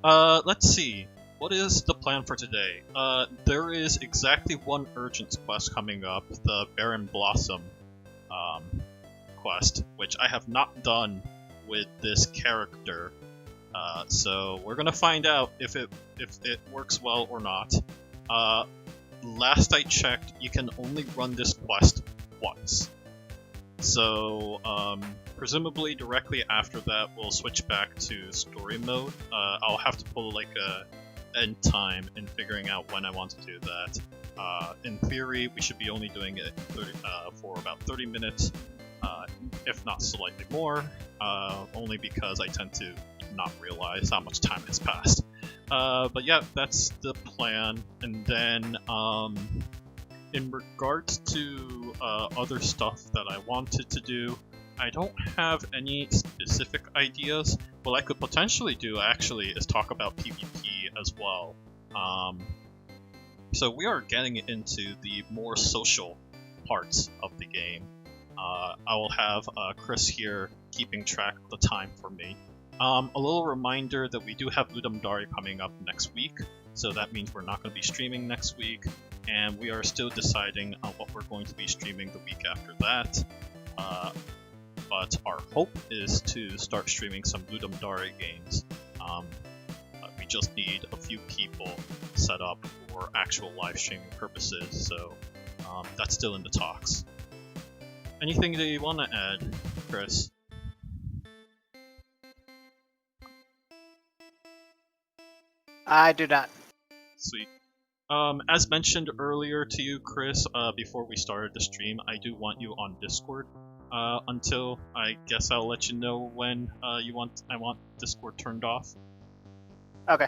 Let's see. What is the plan for today? There is exactly one urgent quest coming up, the Barren Blossom quest, which I have not done with this character. So we're gonna find out if it works well or not. Last I checked, you can only run this quest once. So presumably directly after that, we'll switch back to story mode. I'll have to pull like a end time in figuring out when I want to do that. In theory, we should be only doing it for about 30 minutes, if not slightly more, only because I tend to not realize how much time has passed. But yeah, that's the plan. And then in regards to other stuff that I wanted to do, I don't have any specific ideas. What I could potentially do, actually, is talk about PvP as well. So we are getting into the more social parts of the game. I will have Chris here keeping track of the time for me. A little reminder that we do have Ludum Dare coming up next week, so that means we're not going to be streaming next week, and we are still deciding on what we're going to be streaming the week after that. But our hope is to start streaming some Ludum Dare games. We just need a few people set up for actual live streaming purposes, so that's still in the talks. Anything that you want to add, Chris? I do not. Sweet. As mentioned earlier to you, Chris, before we started the stream, I do want you on Discord. Until I guess I'll let you know when I want Discord turned off. Okay.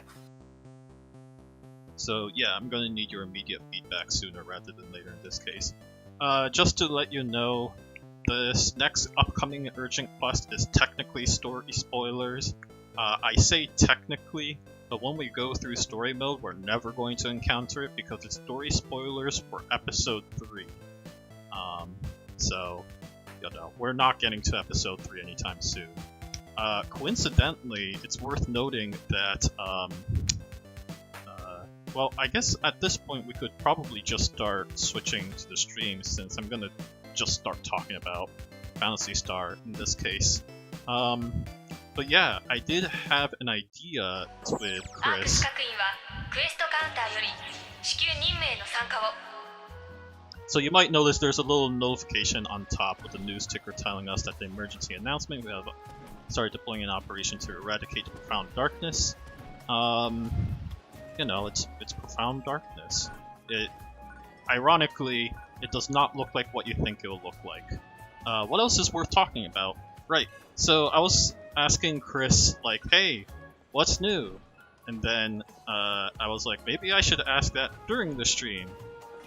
So yeah, I'm gonna need your immediate feedback sooner rather than later in this case. Just to let you know, this next upcoming urgent quest is technically story spoilers. I say technically, but when we go through story mode, we're never going to encounter it because it's story spoilers for episode 3. So, you know, we're not getting to episode 3 anytime soon. Coincidentally, it's worth noting that, well, I guess at this point we could probably just start switching to the stream since I'm gonna just start talking about Phantasy Star in this case. But yeah, I did have an idea with Chris. So you might notice there's a little notification on top with a news ticker telling us that the emergency announcement, we have started deploying an operation to eradicate the profound darkness. You know, it's profound darkness. Ironically, it does not look like what you think it will look like. What else is worth talking about? Right, so I was asking Chris, like, hey, what's new? And then I was like, maybe I should ask that during the stream.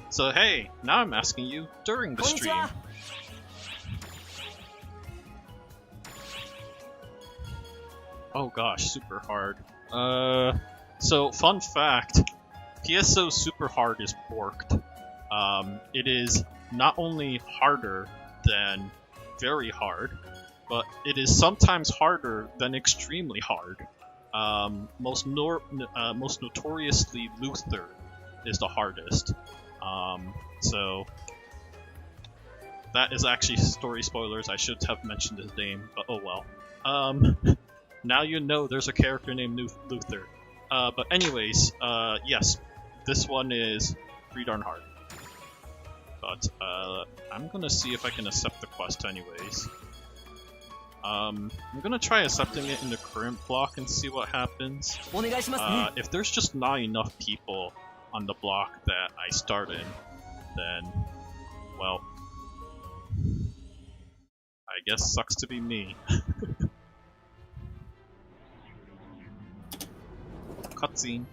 So hey, now I'm asking you during the stream. Oh gosh, super hard. So fun fact, PSO Super Hard is borked. It is not only harder than very hard, but it is sometimes harder than extremely hard. Most notoriously, Luther is the hardest. So that is actually story spoilers. I should have mentioned his name, but oh well. Now you know there's a character named Luther. But anyways, yes, this one is pretty darn hard. But I'm gonna see if I can accept the quest anyways. I'm gonna try accepting it in the current block and see what happens. If there's just not enough people on the block that I start in, then, well, I guess sucks to be me. Cutscene.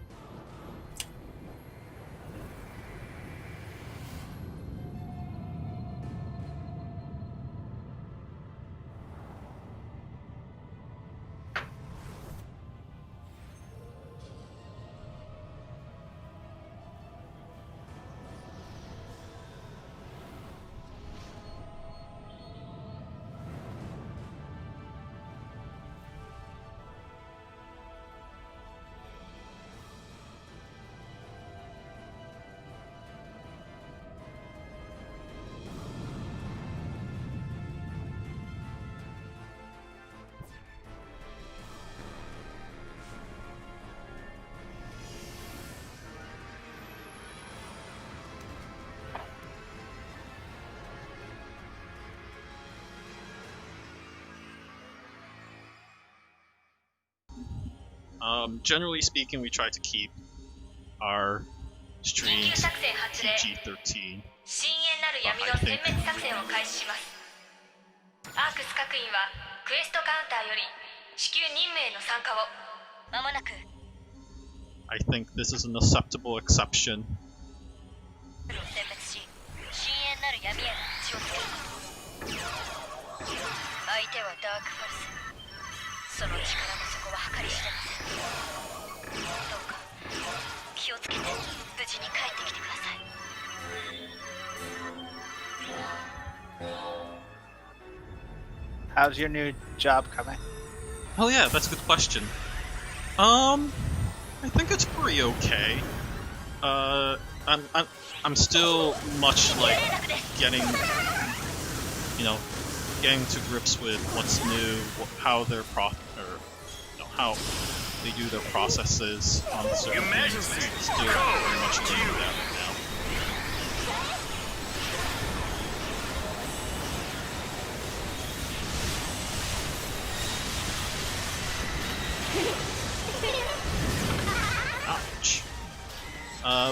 Generally speaking, we try to keep our streams PG-13. 深淵なる闇の殲滅作戦を開始します。アークス各員はクエストカウンターより至急任務への参加を。まもなく。I think this is an acceptable exception. 殲滅し、深淵なる闇への道をつける。相手はダークフォルス。その力の底は計り知れません。どうか気をつけて無事に帰ってきてください。How's your new job coming? Oh yeah, that's a good question. I think it's pretty okay. I'm still much like getting to grips with what's new, how their how they do their processes on certain things. I'm still very much learning that right now. Ouch.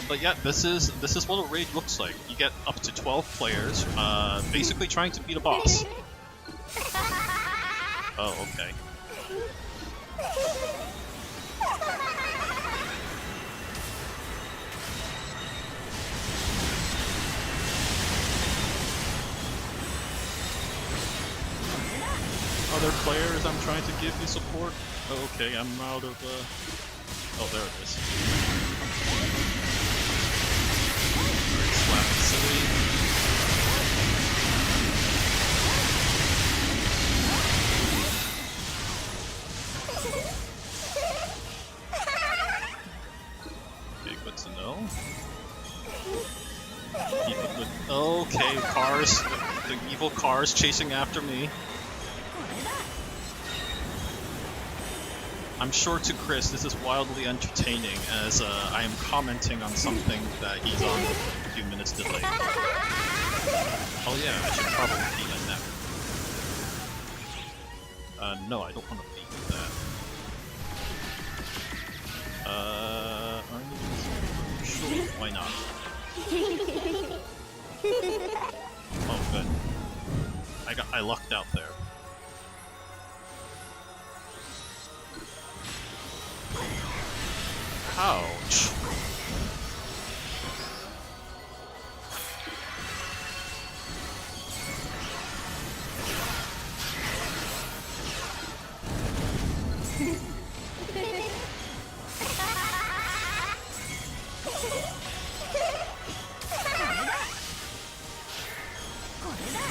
But yeah, this is what a raid looks like. You get up to 12 players, basically trying to beat a boss. Oh, okay. Other players, I'm trying to give you support. Oh, okay, I'm out of oh, there it is. Alright, slap facility. Okay, good to know. Keep it good. Okay, cars. The evil cars chasing after me. I'm sure to Chris this is wildly entertaining as I am commenting on something that he's on with a few minutes delay. Oh yeah, I should probably beat my neck. No, I don't want to beat that. Sure, why not? Oh good. I lucked out there. Ouch.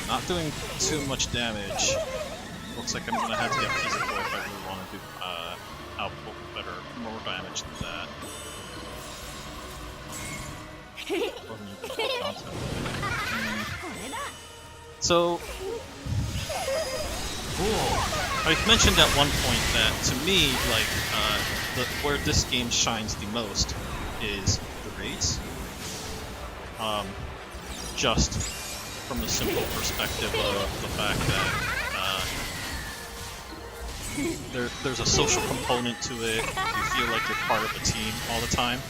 Not doing too much damage. Looks like I'm gonna have to get physical if I really want to do output better, more damage than that. So, I've mentioned at one point that to me, like, where this game shines the most is the raids. Just from the simple perspective of the fact that there's a social component to it. You feel like you're part of a team all the time.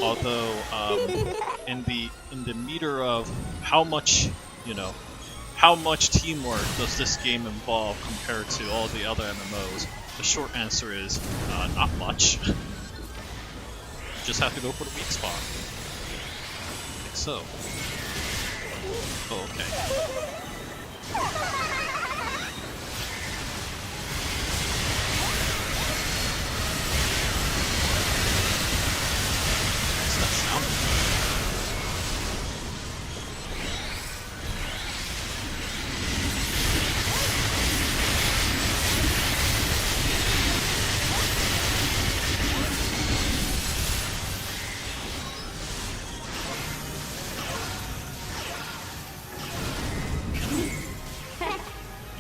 Although, in the meter of how much teamwork does this game involve compared to all the other MMOs, the short answer is not much. You just have to go for the weak spot. Like so. Oh, okay. What's that sound?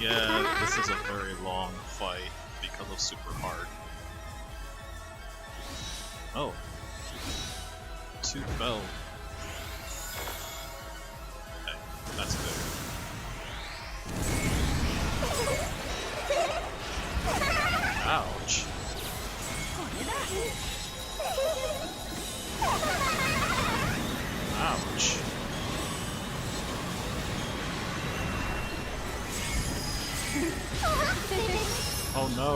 Yeah, this is a very long fight because of super hard. Oh. 2 fell. Okay, that's good. Ouch. Ouch. Oh no.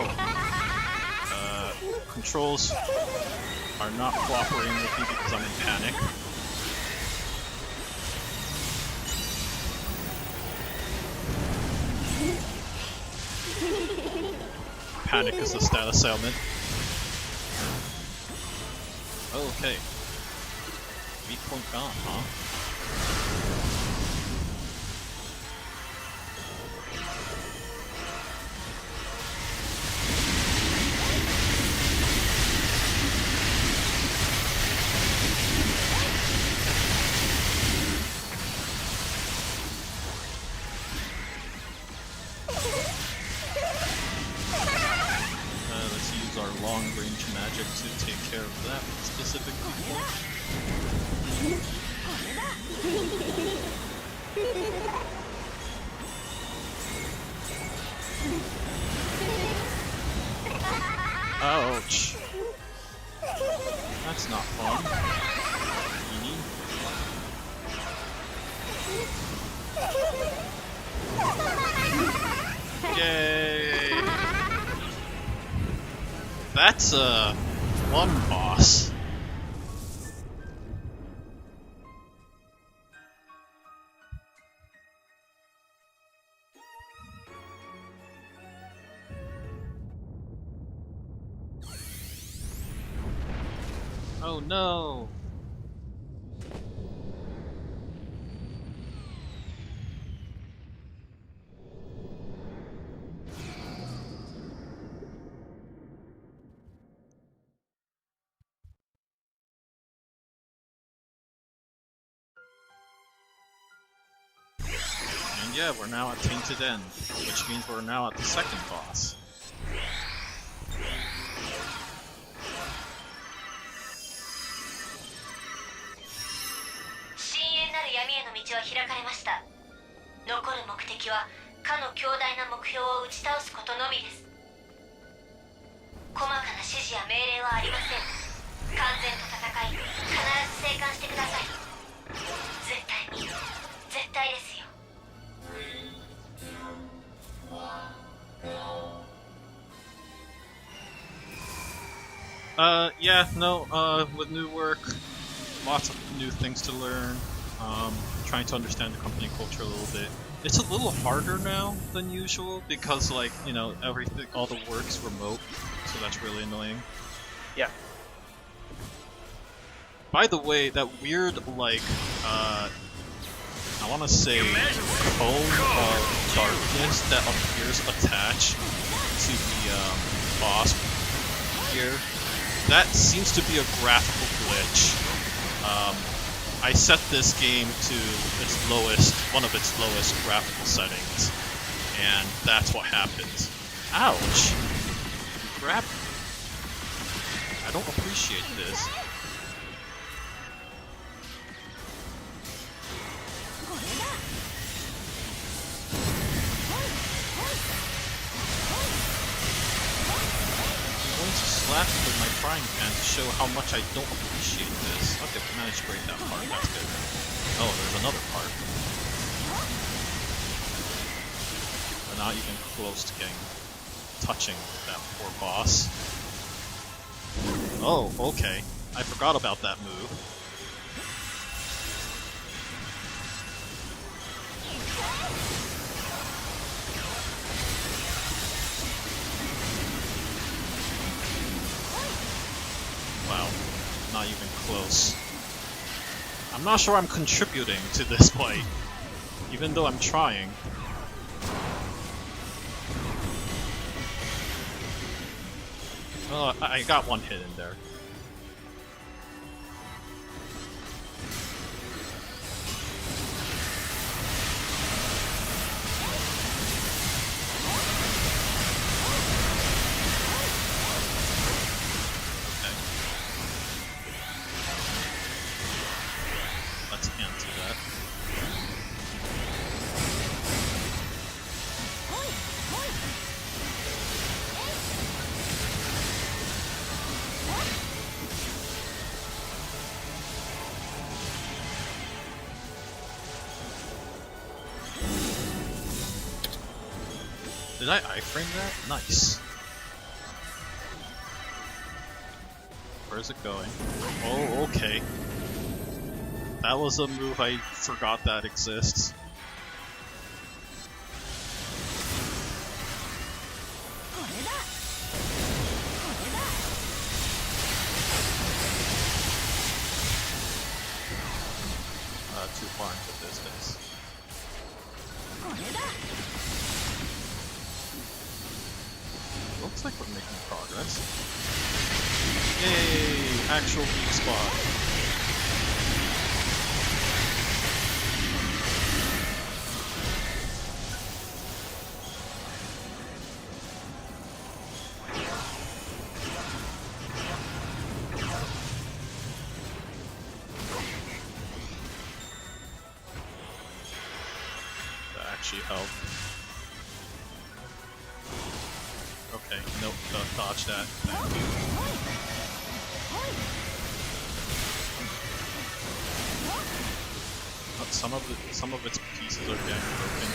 Controls are not cooperating with me because I'm in panic. Panic is the status ailment. Okay. Weak point gone, huh? Let's use our long-range magic to take care of that specific point. Ouch. That's not fun. Yay! That's one boss. Oh no! And yeah, we're now at Tainted End, which means we're now at the second boss. Yeah, no, with new work, lots of new things to learn, trying to understand the company culture a little bit. It's a little harder now than usual because, like, you know, everything, all the work's remote, so that's really annoying. Yeah. By the way, that weird, like, I want to say, cone of darkness that appears attached to the boss here, that seems to be a graphical glitch. I set this game to its lowest, one of its lowest graphical settings, and that's what happens. Ouch! You grabbed me. I don't appreciate this. Slap it with my frying pan to show how much I don't appreciate this. Okay, we managed to break that part, that's good. Oh, there's another part. We're not even close to touching that poor boss. Oh, okay. I forgot about that move. Wow, not even close. I'm not sure I'm contributing to this fight, even though I'm trying. Oh, I got one hit in there. Did I iframe that? Nice. Where's it going? Oh, okay. That was a move I forgot that exists. Too far into the distance. Looks like we're making progress. Yay! Actual weak spot. Help. Okay, nope, dodge that. Thank you. Some of its pieces are getting broken.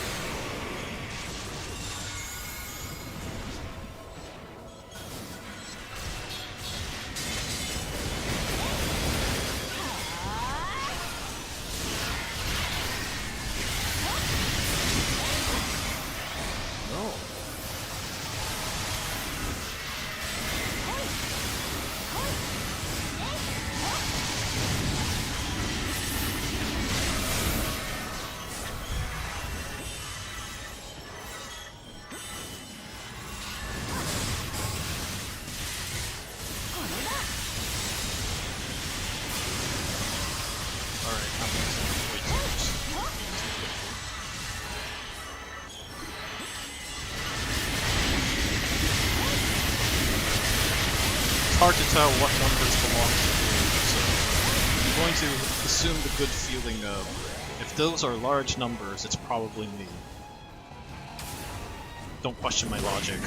Hard to tell what numbers belong to who, so I'm going to assume the good feeling of, if those are large numbers, it's probably me. Don't question my logic.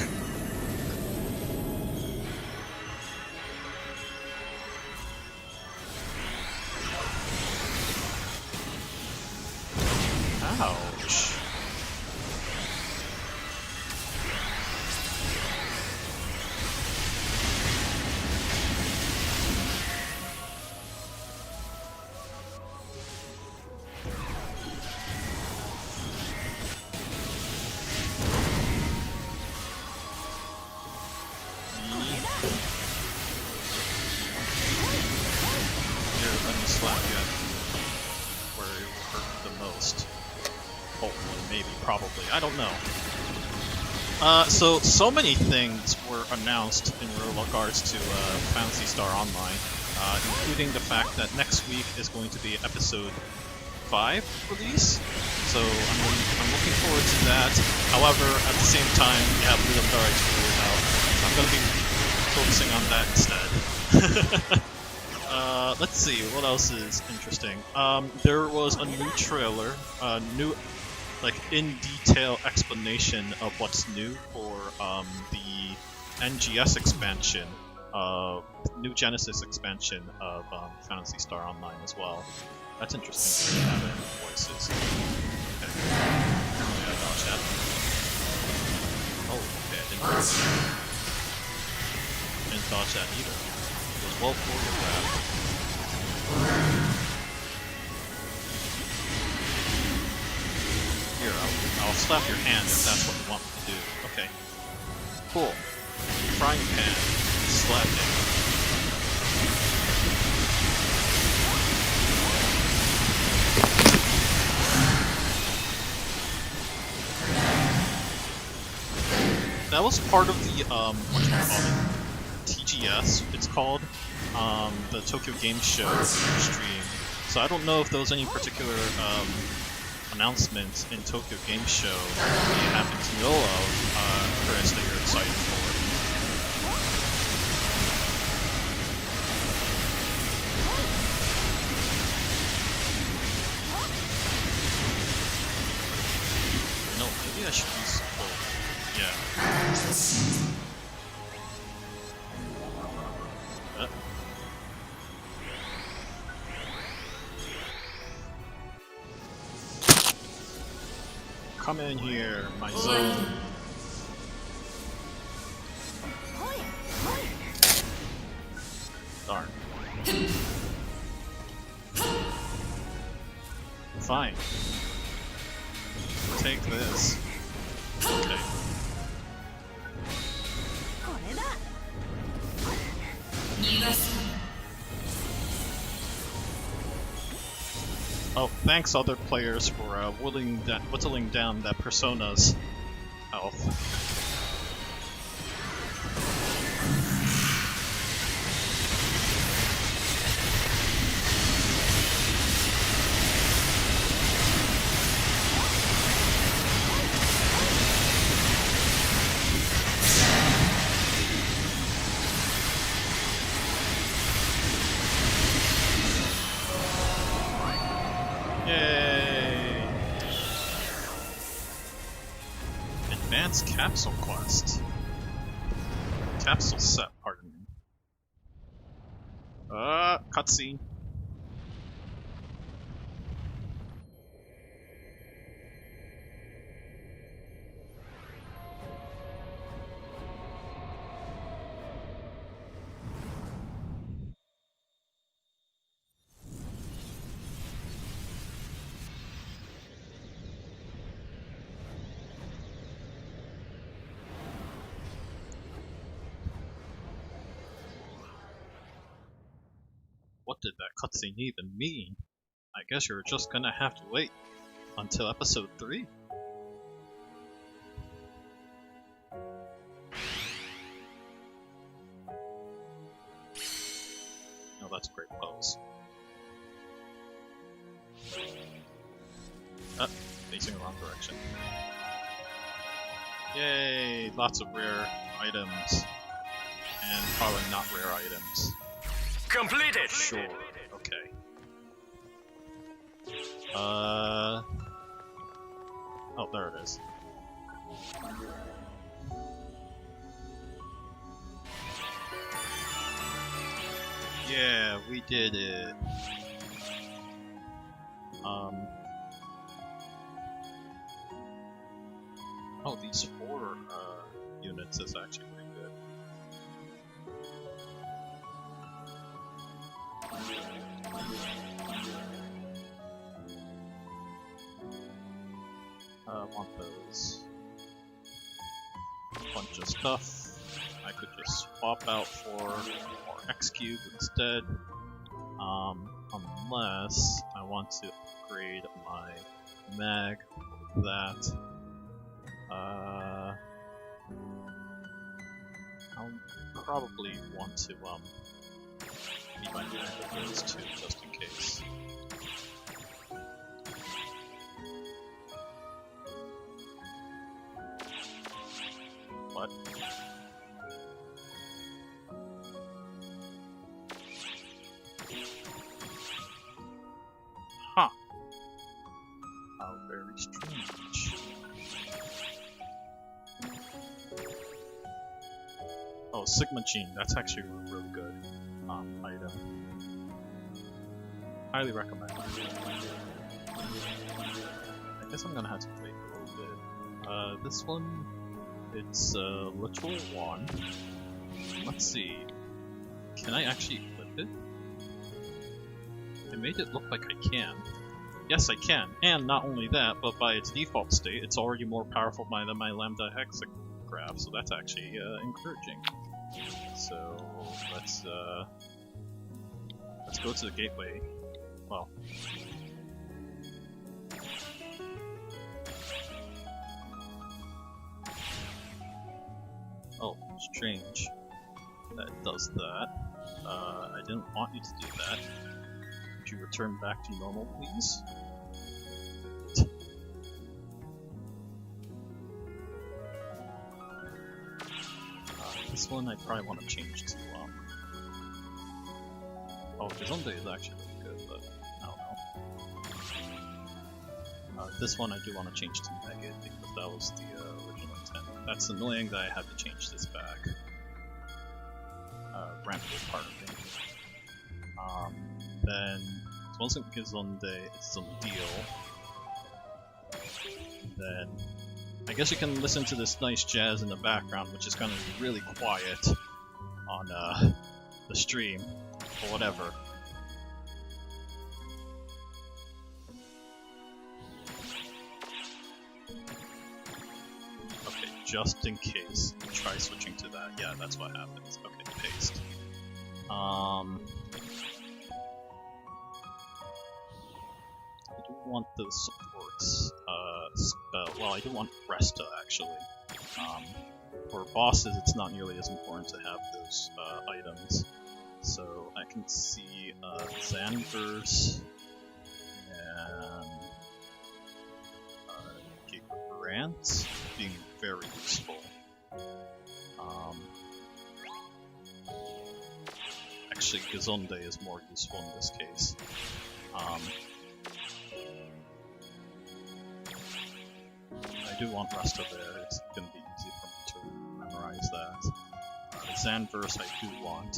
Ouch. I don't know. So many things were announced in regards to Phantasy Star Online, including the fact that next week is going to be episode 5 release. So I'm looking forward to that. However, at the same time, we have Little Dark to roll out, so I'm going to be focusing on that instead. Let's see, what else is interesting? There was a new trailer, new in detail explanation of what's new for the NGS expansion, New Genesis expansion of Phantasy Star Online as well. That's interesting to have it in voices. Okay. Apparently I dodged that. Oh, okay, I didn't dodge that either. It was well choreographed. Here, I'll slap your hand if that's what you want me to do. Okay. Cool. Frying pan. Slapping. That was part of the, whatchamacallit, TGS, it's called, the Tokyo Game Show stream. So I don't know if there was any particular, announcements in Tokyo Game Show you happen to know of, Chris, that you're excited for. No, maybe I should use both. Yeah. Come in here, my zone. fine. Take this. Okay. Oh, thanks other players for whittling down that Persona's health. Yay! Advanced capsule quest. Capsule set, pardon me. Cutscene. What did that cutscene even mean? I guess you're just gonna have to wait until episode 3. Oh, that's a great pose. Facing the wrong direction. Yay! Lots of rare items. And probably not rare items. Completed! Sure, okay. Oh, there it is. Yeah, we did it. Oh, these 4 units is actually pretty good. I want those. Bunch of stuff. I could just swap out for more X cube instead. Unless I want to upgrade my mag with that. I'll probably want to keep my mag with those 2 just in case. What? Huh. How very strange. Oh, Sigma Gene, that's actually a really good item. Highly recommend. I guess I'm gonna have to wait a little bit. This one, it's Literal 1. Let's see. Can I actually equip it? It made it look like I can. Yes, I can. And not only that, but by its default state, it's already more powerful than my Lambda hexagraph, so that's actually encouraging. So let's go to the gateway. Well, oh, strange. That does that. I didn't want you to do that. Could you return back to normal, please? This one I probably want to change to, oh, Gazonde is actually really good, but I don't know. This one I do want to change to Megid, because that was the original intent. That's annoying that I had to change this back. Rampage part of it. Then, it wasn't Gazonde, it's Zondeal. Then, I guess you can listen to this nice jazz in the background, which is going to be really quiet on the stream, or whatever. just in case, try switching to that. Yeah, that's what happens. Okay, paste. I do want those supports spell. Well, I do want Resta actually. For bosses, it's not nearly as important to have those items. So I can see Xanverse and Grant being very useful. Actually, Gazonde is more useful in this case. I do want Resta there. It's going to be easy for me to memorize that. Xanverse I do want.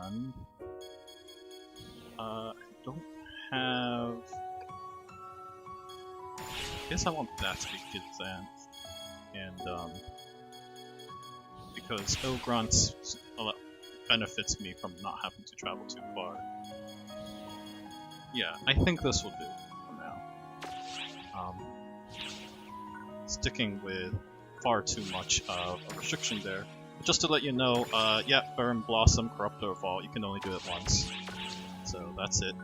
And I don't have... I guess I want that to be Gazan. And because Ogrant benefits me from not having to travel too far. Yeah, I think this will do for now. Sticking with far too much of a restriction there. But just to let you know, yeah, Barren, Blossom, Corruptor, Vault, you can only do it once. So that's it.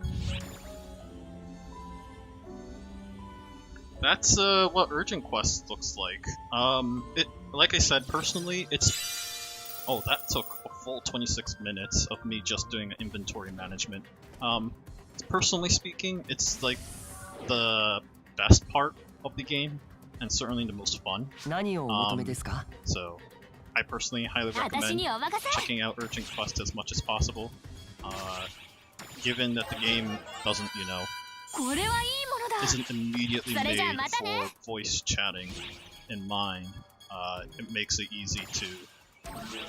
That's what Urgent Quest looks like. Like I said, personally, it's... Oh, that took a full 26 minutes of me just doing inventory management. Personally speaking, it's like the best part of the game, and certainly the most fun. So, I personally highly recommend checking out Urgent Quest as much as possible. Given that the game doesn't, you know, isn't immediately made for voice chatting in mind, it makes it easy to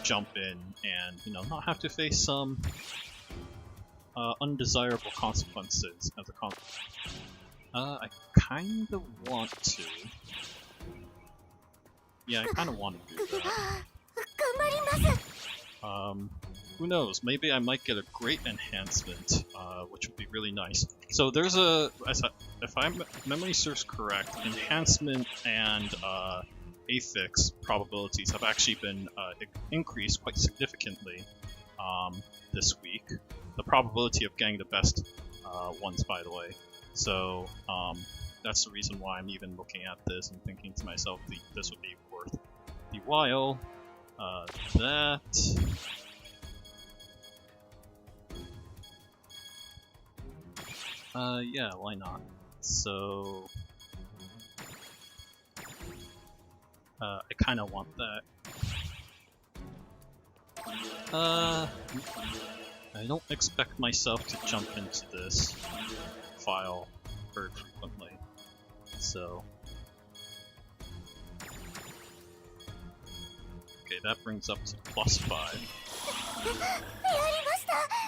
jump in and, you know, not have to face some undesirable consequences as a I kind of want to. Yeah, I kind of want to do that. Who knows? Maybe I might get a great enhancement, which would be really nice. So there's if memory serves correct, enhancement and affix probabilities have actually been increased quite significantly this week. The probability of getting the best ones, by the way. So that's the reason why I'm even looking at this and thinking to myself, this would be worth the while. Yeah, why not? So, I kind of want that. I don't expect myself to jump into this file very frequently, so... Okay, that brings up to +5.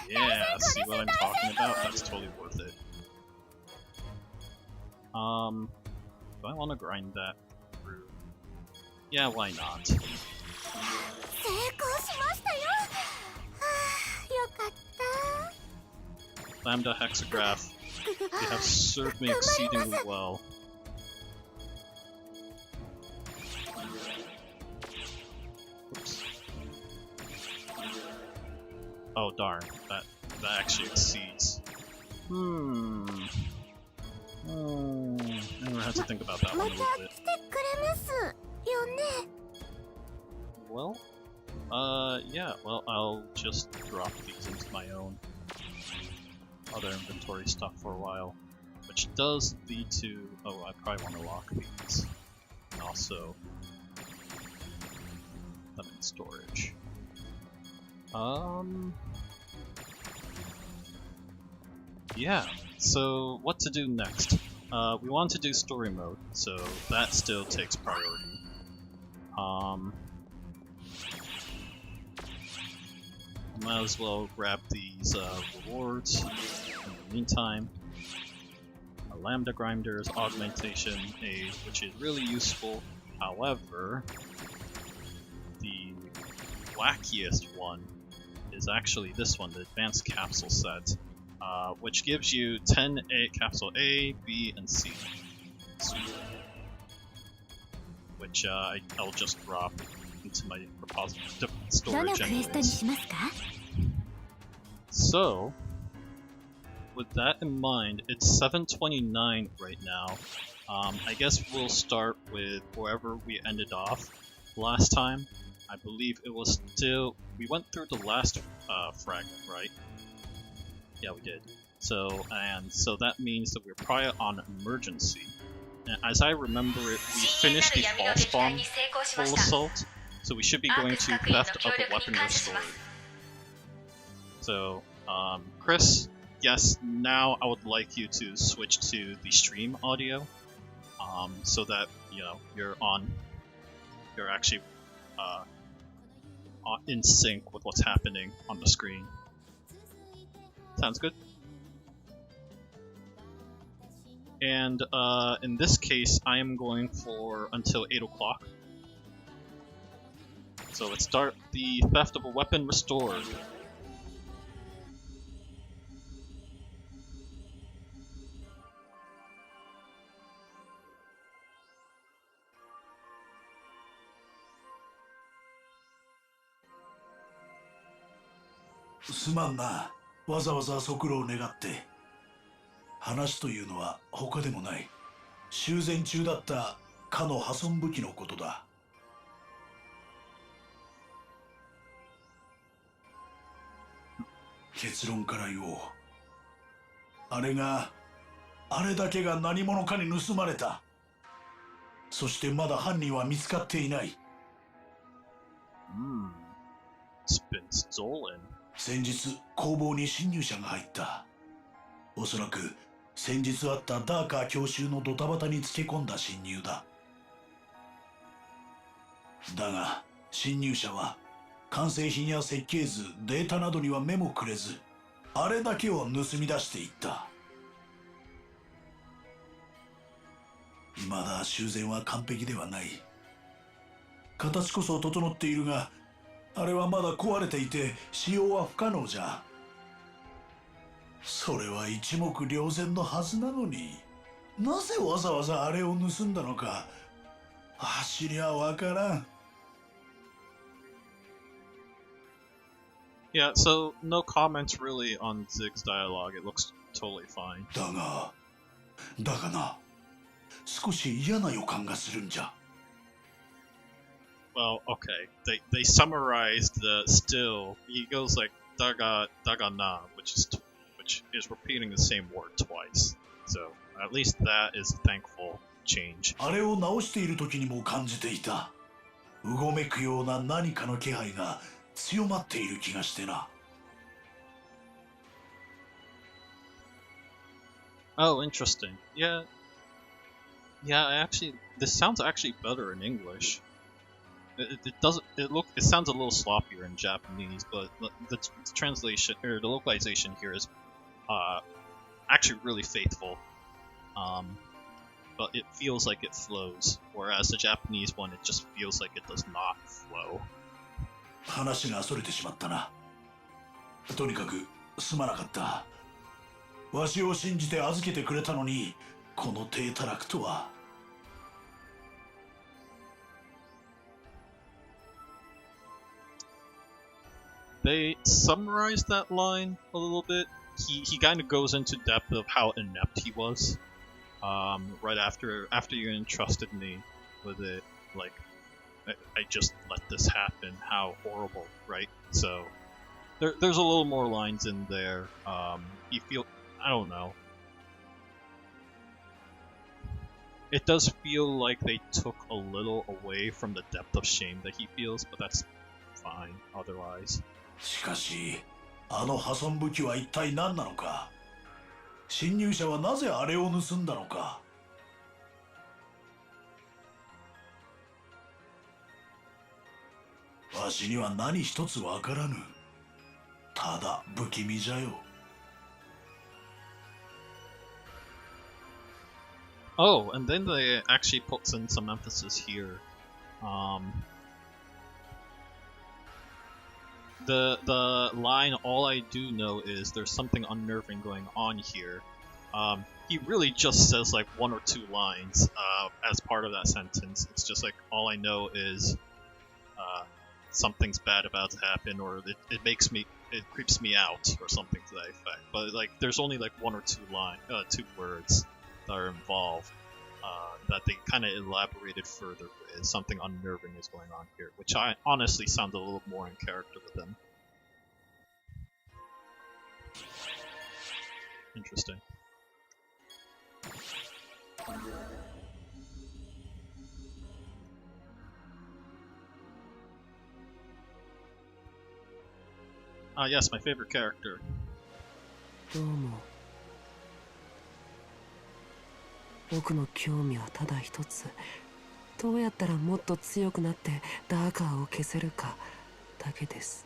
Yeah, see what I'm talking about? That's totally worth it. Do I want to grind that through? Yeah, why not? Lambda Hexagraph, they have served me exceedingly well. Oops. Oh darn, that actually exceeds. I'm gonna have to think about that one a little bit. Well, yeah, well, I'll just drop these into my own other inventory stuff for a while, which does lead to... Oh, I probably want to lock these, and also them in storage. Yeah, so what to do next? We want to do story mode, so that still takes priority. Might as well grab these rewards in the meantime. A Lambda Grinder's Augmentation Aid, which is really useful. However, the wackiest one is actually this one, the Advanced Capsule Set, which gives you 10 capsule A, B, and C. Sweet. which I'll just drop into my repository どの storage クエストに anyways. しますか？ So, with that in mind, it's 7:29 right now. I guess we'll start with wherever we ended off last time. I believe it was still... we went through the last fragment, right? Yeah, we did. So that means that we're probably on emergency. And as I remember it, we finished the false bomb full assault, so we should be going to theft of a weapon restored. So, Chris, yes, now I would like you to switch to the stream audio, so that, you know, you're actually in sync with what's happening on the screen. Sounds good? And in this case, I am going for until 8 o'clock. So let's start the theft of a weapon restored.すまんな、わざわざ足労を願って。話というのは他でもない。修繕中だったかの破損武器のことだ。結論から言おう。あれだけが何者かに盗まれた。そしてまだ犯人は見つかっていない。It's been stolen. 先日工房に侵入者が入った。おそらく先日あったダーカー教習のドタバタにつけ込んだ侵入だ。だが侵入者は完成品や設計図、データなどには目もくれず、あれだけを盗み出していった。未だ修繕は完璧ではない。形こそ整っているが、あれはまだ壊れていて使用は不可能じゃ。それは一目瞭然のはずなのに、なぜわざわざあれを盗んだのか、あしにはわからん。Yeah, so no comments really on Zig's dialogue. It looks totally fine. だがな、少し嫌な予感がするんじゃ。Well, okay. They summarized the still. He goes like daga na, which is repeating the same word twice. So at least that is a thankful change. あれを直している時にも感じていた。うごめくような何かの気配が強まっている気がしてな。Oh, interesting. Yeah, actually, this sounds actually better in English. It doesn't. It sounds a little sloppier in Japanese, but the translation or the localization here is actually really faithful. But it feels like it flows, whereas the Japanese one, it just feels like it does not flow. 話が逸れてしまったな。とにかくすまなかった。わしを信じて預けてくれたのに、この低たらくとは。They summarized that line a little bit. He kind of goes into depth of how inept he was. Right after you entrusted me with it, like I just let this happen. How horrible, right? So there's a little more lines in there. You feel, I don't know. It does feel like they took a little away from the depth of shame that he feels, but that's fine otherwise. しかし、あの破損武器は一体何なのか。侵入者はなぜあれを盗んだのか。わしには何一つわからぬ。ただ不気味じゃよ。Oh, and then they actually puts in some emphasis here. The line, all I do know is there's something unnerving going on here. He really just says like 1 or 2 lines as part of that sentence. It's just like, all I know is something's bad about to happen, or it creeps me out, or something to that effect. But like, there's only like 1 or 2 words that are involved that they kind of elaborated further with. Something unnerving is going on here, which I honestly sound a little more in character with him. Interesting. Yes, my favorite character. どうも。僕の興味はただ一つ。どうやったらもっと強くなってダーカーを消せるかだけです。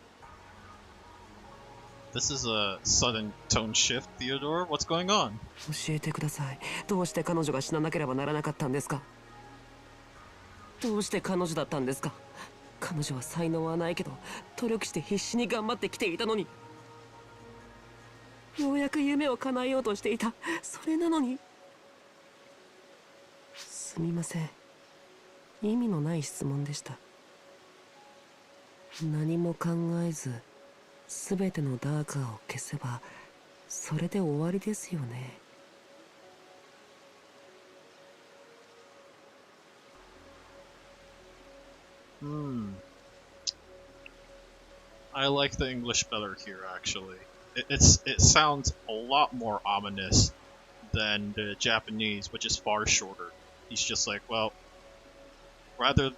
This is a sudden tone shift, Theodore. What's going on? 教えてください。どうして彼女が死ななければならなかったんですか？どうして彼女だったんですか？彼女は才能はないけど努力して必死に頑張ってきていたのに、ようやく夢を叶えようとしていた。それなのに。すみません、意味のない質問でした。何も考えず全てのダーカーを消せばそれで終わりですよね。I like the English better here, actually. It sounds a lot more ominous than the Japanese, which is far shorter. He's just like, well, rather,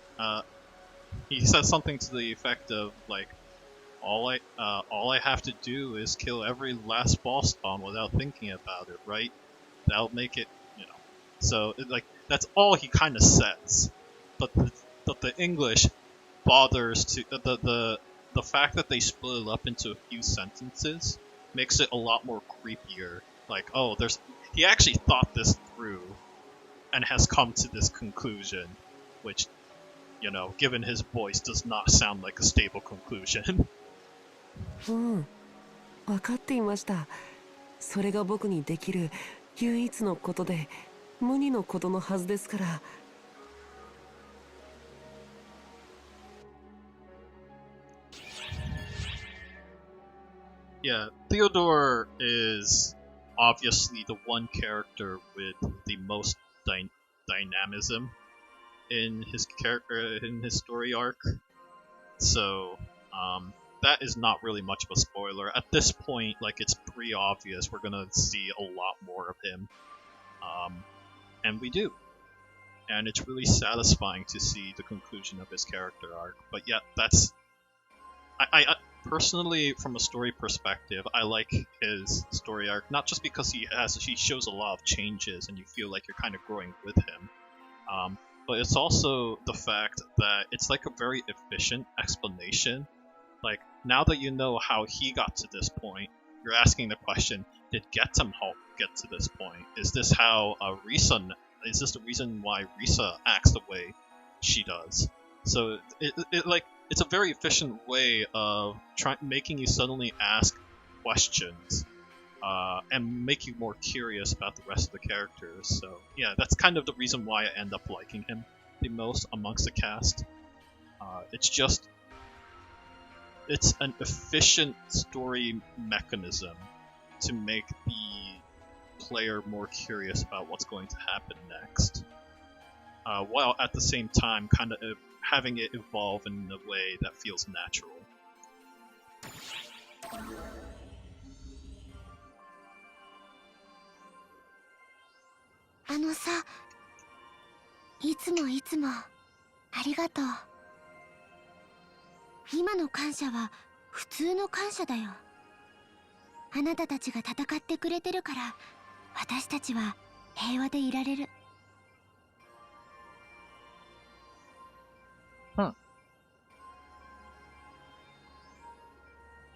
he says something to the effect of like, all I have to do is kill every last boss spawn without thinking about it, right? That'll make it, you know. So like, that's all he kind of says. But the English bothers to the fact that they split it up into a few sentences makes it a lot more creepier. Like, oh, he actually thought this through and has come to this conclusion, which, you know, given his voice, does not sound like a stable conclusion. 分かっていました。それが僕にできる唯一のことで無二のことのはずですから。Yeah, Theodore is obviously the one character with the most dynamism in his story arc. So, that is not really much of a spoiler. At this point, like, it's pretty obvious we're gonna see a lot more of him. And we do. And it's really satisfying to see the conclusion of his character arc. But yeah, that's... I personally, from a story perspective, I like his story arc, not just because he shows a lot of changes and you feel like you're kind of growing with him, but it's also the fact that it's like a very efficient explanation. Like, now that you know how he got to this point, you're asking the question, did Getem get to this point? Is this how is this the reason why Risa acts the way she does? So it's a very efficient way of making you suddenly ask questions and make you more curious about the rest of the characters. So yeah, that's kind of the reason why I end up liking him the most amongst the cast. It's an efficient story mechanism to make the player more curious about what's going to happen next, while at the same time kind of having it evolve in a way that feels natural. あのさ、いつもありがとう。今の感謝は普通の感謝だよ。あなたたちが戦ってくれてるから、私たちは平和でいられる。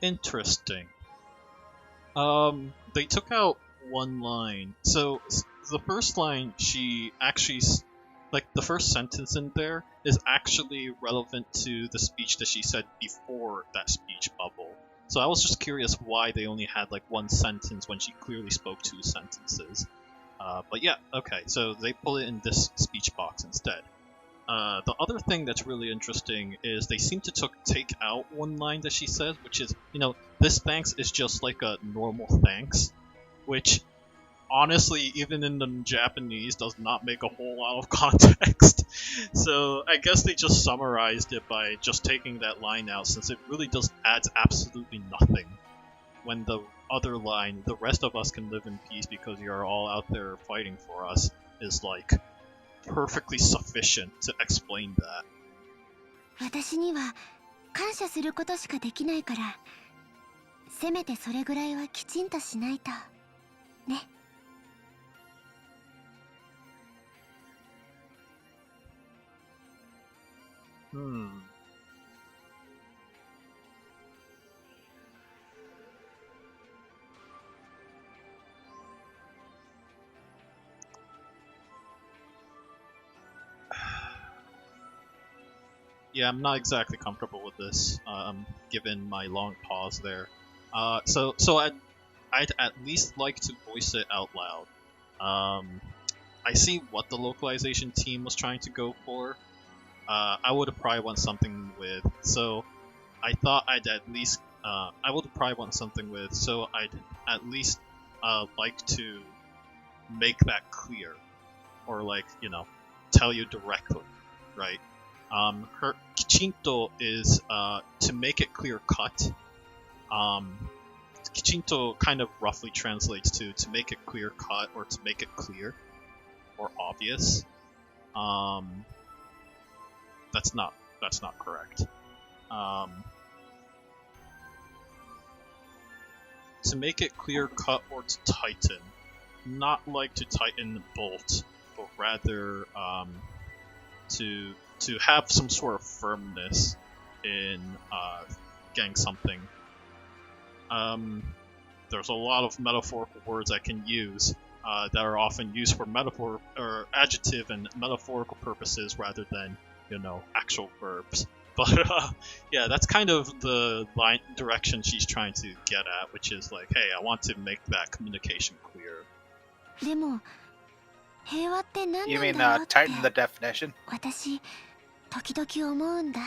Interesting. They took out one line. So the first line, she actually, like, the first sentence in there is actually relevant to the speech that she said before that speech bubble. So I was just curious why they only had like one sentence when she clearly spoke 2 sentences. But yeah, okay, so they put it in this speech box instead. The other thing that's really interesting is they seem to take out one line that she says, which is, this thanks is just like a normal thanks, which honestly, even in the Japanese, does not make a whole lot of context. So I guess they just summarized it by just taking that line out, since it really adds absolutely nothing. When the other line, the rest of us can live in peace because you're all out there fighting for us, is like perfectly sufficient to explain that. 私には感謝することしかできないから、せめてそれぐらいはきちんとしないとね。Yeah, I'm not exactly comfortable with this, given my long pause there. So I'd at least like to voice it out loud. I see what the localization team was trying to go for. I would have probably want something with, so I thought I'd at least, I would probably want something with, so I'd at least like to make that clear. Or like, tell you directly, right? Her kichinto is to make it clear cut. Kichinto kind of roughly translates to make it clear cut or to make it clear or obvious. That's not correct. To make it clear cut or to tighten, not like to tighten bolt, but rather to have some sort of firmness in getting something. There's a lot of metaphorical words I can use that are often used for metaphor or adjective and metaphorical purposes rather than, actual verbs. But yeah, that's kind of the direction she's trying to get at, which is like, hey, I want to make that communication clear. でも平和って何 You なん mean だろうって tighten the definition? 私時々思うんだ。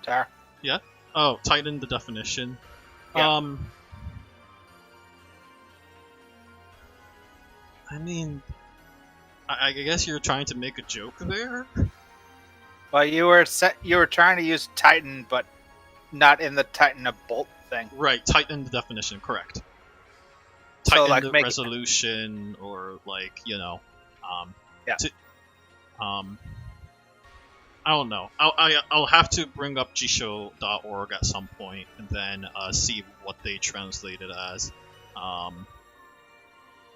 Tara? Yeah? Oh, tighten the definition. Yeah. I mean, I guess you're trying to make a joke there? Well, you were trying to use tighten, but not in the tighten a bolt thing. Right, tighten the definition, correct. So, Tighten like, the make resolution, or like, Yeah. I don't know. I'll have to bring up jisho.org at some point and then see what they translate it as.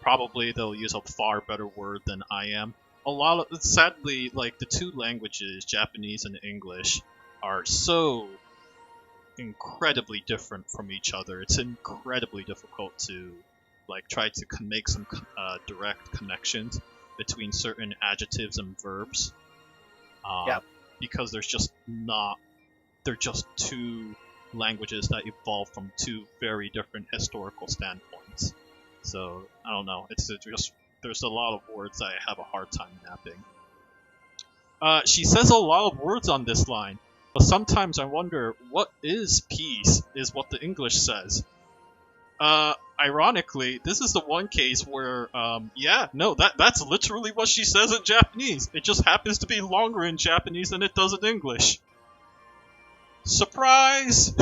Probably they'll use a far better word than I am. Sadly, like the two languages, Japanese and English, are so incredibly different from each other. It's incredibly difficult to like try to make some direct connections between certain adjectives and verbs. Because they're just two languages that evolved from two very different historical standpoints. So I don't know. It's just there's a lot of words that I have a hard time mapping. She says a lot of words on this line, but sometimes I wonder what is peace is what the English says. Ironically, this is the one case where, that's literally what she says in Japanese. It just happens to be longer in Japanese than it does in English. Surprise!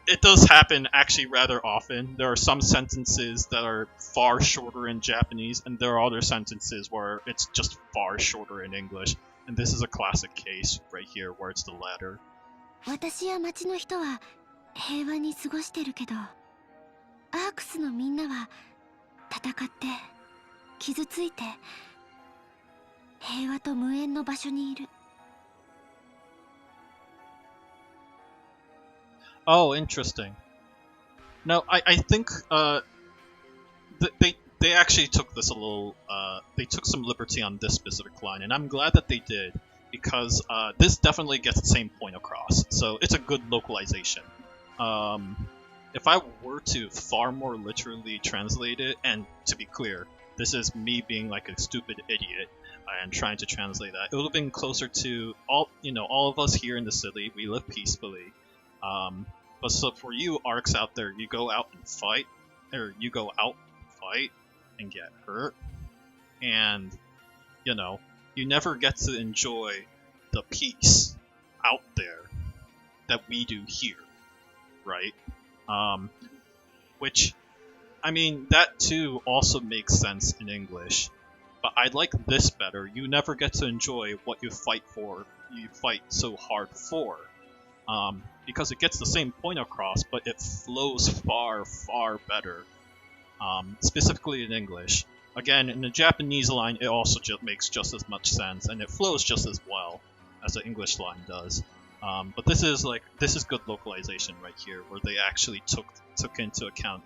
It does happen actually rather often. There are some sentences that are far shorter in Japanese, and there are other sentences where it's just far shorter in English. And this is a classic case right here where it's the latter. 私や町の人は平和に過ごしてるけど、アークスのみんなは戦って傷ついて平和と無縁の場所にいる。 Oh, interesting. No, I think they actually took this a little. They took some liberty on this specific line, and I'm glad that they did. because this definitely gets the same point across. So it's a good localization. If I were to far more literally translate it, and to be clear, this is me being like a stupid idiot and trying to translate that, it would have been closer to all of us here in the city. We live peacefully. But so for you arcs out there, you go out and fight, and get hurt, and you never get to enjoy the peace out there that we do here, right? Which, I mean, that too also makes sense in English, but I like this better. You never get to enjoy what you fight for, you fight so hard for, because it gets the same point across, but it flows far, far better, specifically in English. Again, in the Japanese line, it also makes just as much sense, and it flows just as well as the English line does. But this is good localization right here, where they actually took into account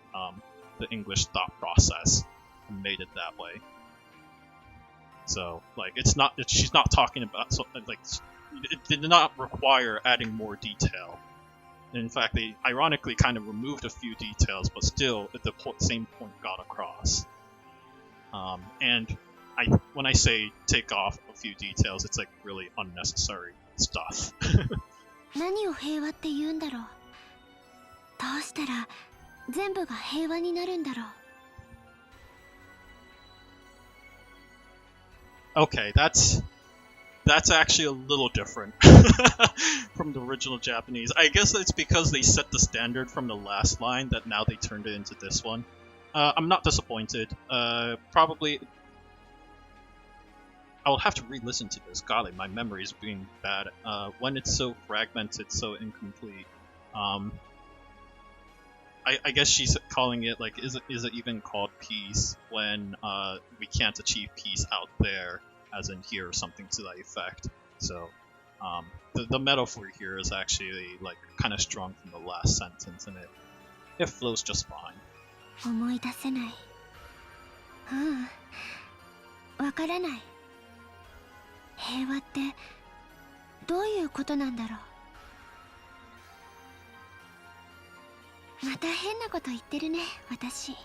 the English thought process and made it that way. So she's not talking about it did not require adding more detail. In fact, they ironically kind of removed a few details, but still the same point got across. And when I say take off a few details, it's like really unnecessary stuff. 何を平和って言うんだろう。どうしたら全部が平和になるんだろう。 Okay, that's actually a little different from the original Japanese. I guess it's because they set the standard from the last line that now they turned it into this one. I'm not disappointed. Probably I'll have to re-listen to this. Golly, my memory is being bad. When it's so fragmented, so incomplete. I guess she's calling it like, is it even called peace when we can't achieve peace out there, as in here, or something to that effect. So the metaphor here is actually like kind of strong from the last sentence, and it flows just fine. 思い出せない。わからない。平和ってどういうことなんだろう。また変なこと言ってるね、私。わ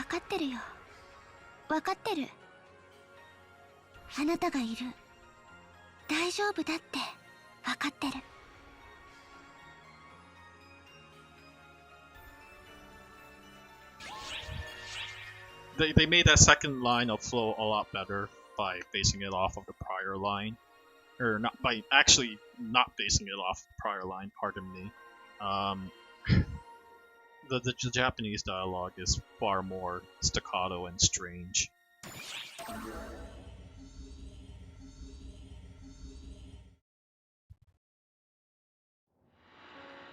かってるよ。わかってる。あなたがいる。大丈夫だってわかってる。They made that second line of flow a lot better by basing it off of the prior line. Or not by actually not basing it off the prior line, pardon me. The Japanese dialogue is far more staccato and strange.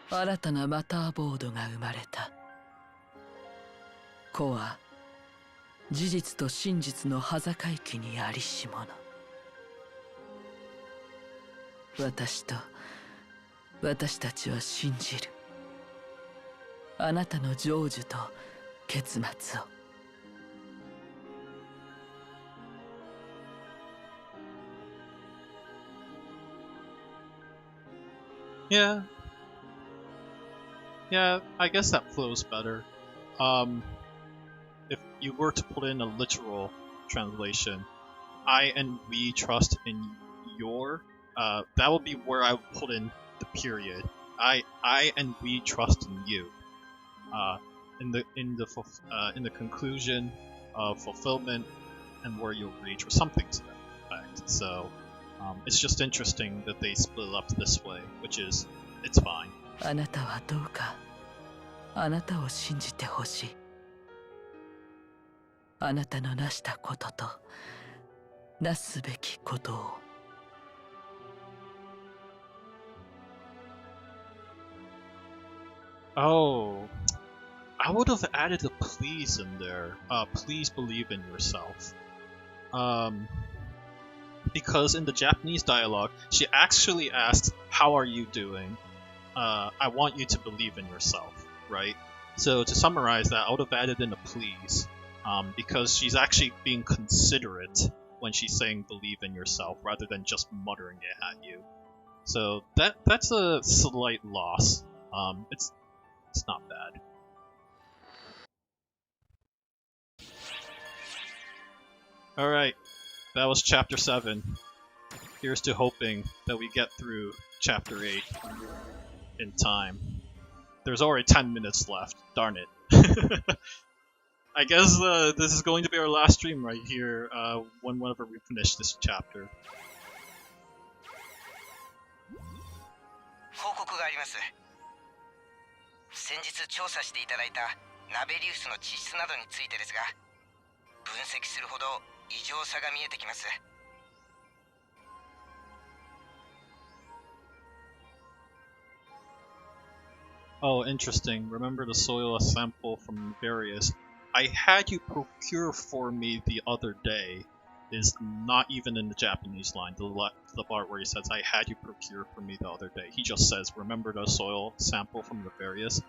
新たなマターボードが生まれた。子は事実と真実の端境期にありし者。私たちは信じる。あなたの成就と結末を。Yeah, I guess that flows better. If you were to put in a literal translation, I and we trust in your, that would be where I would put in the period. I and we trust in you. In the conclusion of fulfillment and where you'll reach, or something to that effect. So it's just interesting that they split it up this way, which is, it's fine. あなたはどうかあなたを信じてほしい。あなたのなしたこととなすべきことを。Oh, I would have added a please in there. Please believe in yourself. Because in the Japanese dialogue, she actually asks, "How are you doing?" I want you to believe in yourself, right? So to summarize that, I would have added in a please. Because she's actually being considerate when she's saying believe in yourself rather than just muttering it at you. So that's a slight loss. It's not bad. Alright, that was Chapter 7. Here's to hoping that we get through Chapter 8 in time. There's already 10 minutes left, darn it. I guess this is going to be our last stream right here, whenever we finish this chapter. 報告があります。先日調査していただいたナベリウスの地質などについてですが、分析するほど異常さが見えてきます。Oh, interesting. Remember to soil a sample from various. I had you procure for me the other day is not even in the Japanese line. The part where he says, I had you procure for me the other day. He just says, remember to soil sample from the various.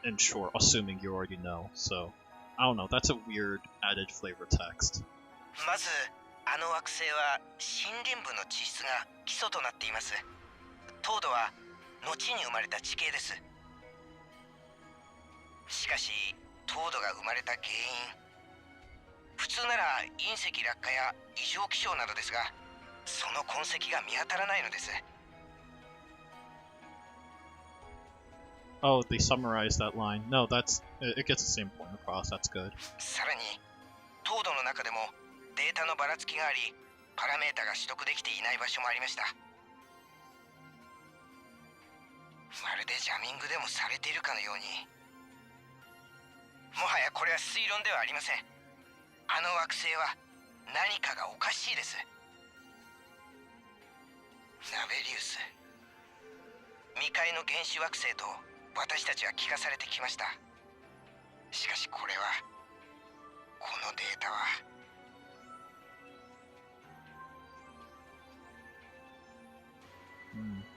And sure, assuming you already know. So, I don't know. That's a weird added flavor text. まず、あの惑星は森林部の地質が基礎となっています。凍土は後に生まれた地形です。しかし、凍土が生まれた原因、普通なら隕石落下や異常気象などですが、その痕跡が見当たらないのです。Oh, they summarized that line. No, it gets the same point across. That's good. さらに、凍土の中でもデータのばらつきがあり、パラメータが取得できていない場所もありました。まるでジャミングでもされているかのように。もはやこれは推論ではありません。あの惑星は何かがおかしいです。ナベリウス、未開の原始惑星と私たちは聞かされてきました。しかしこれは、このデータは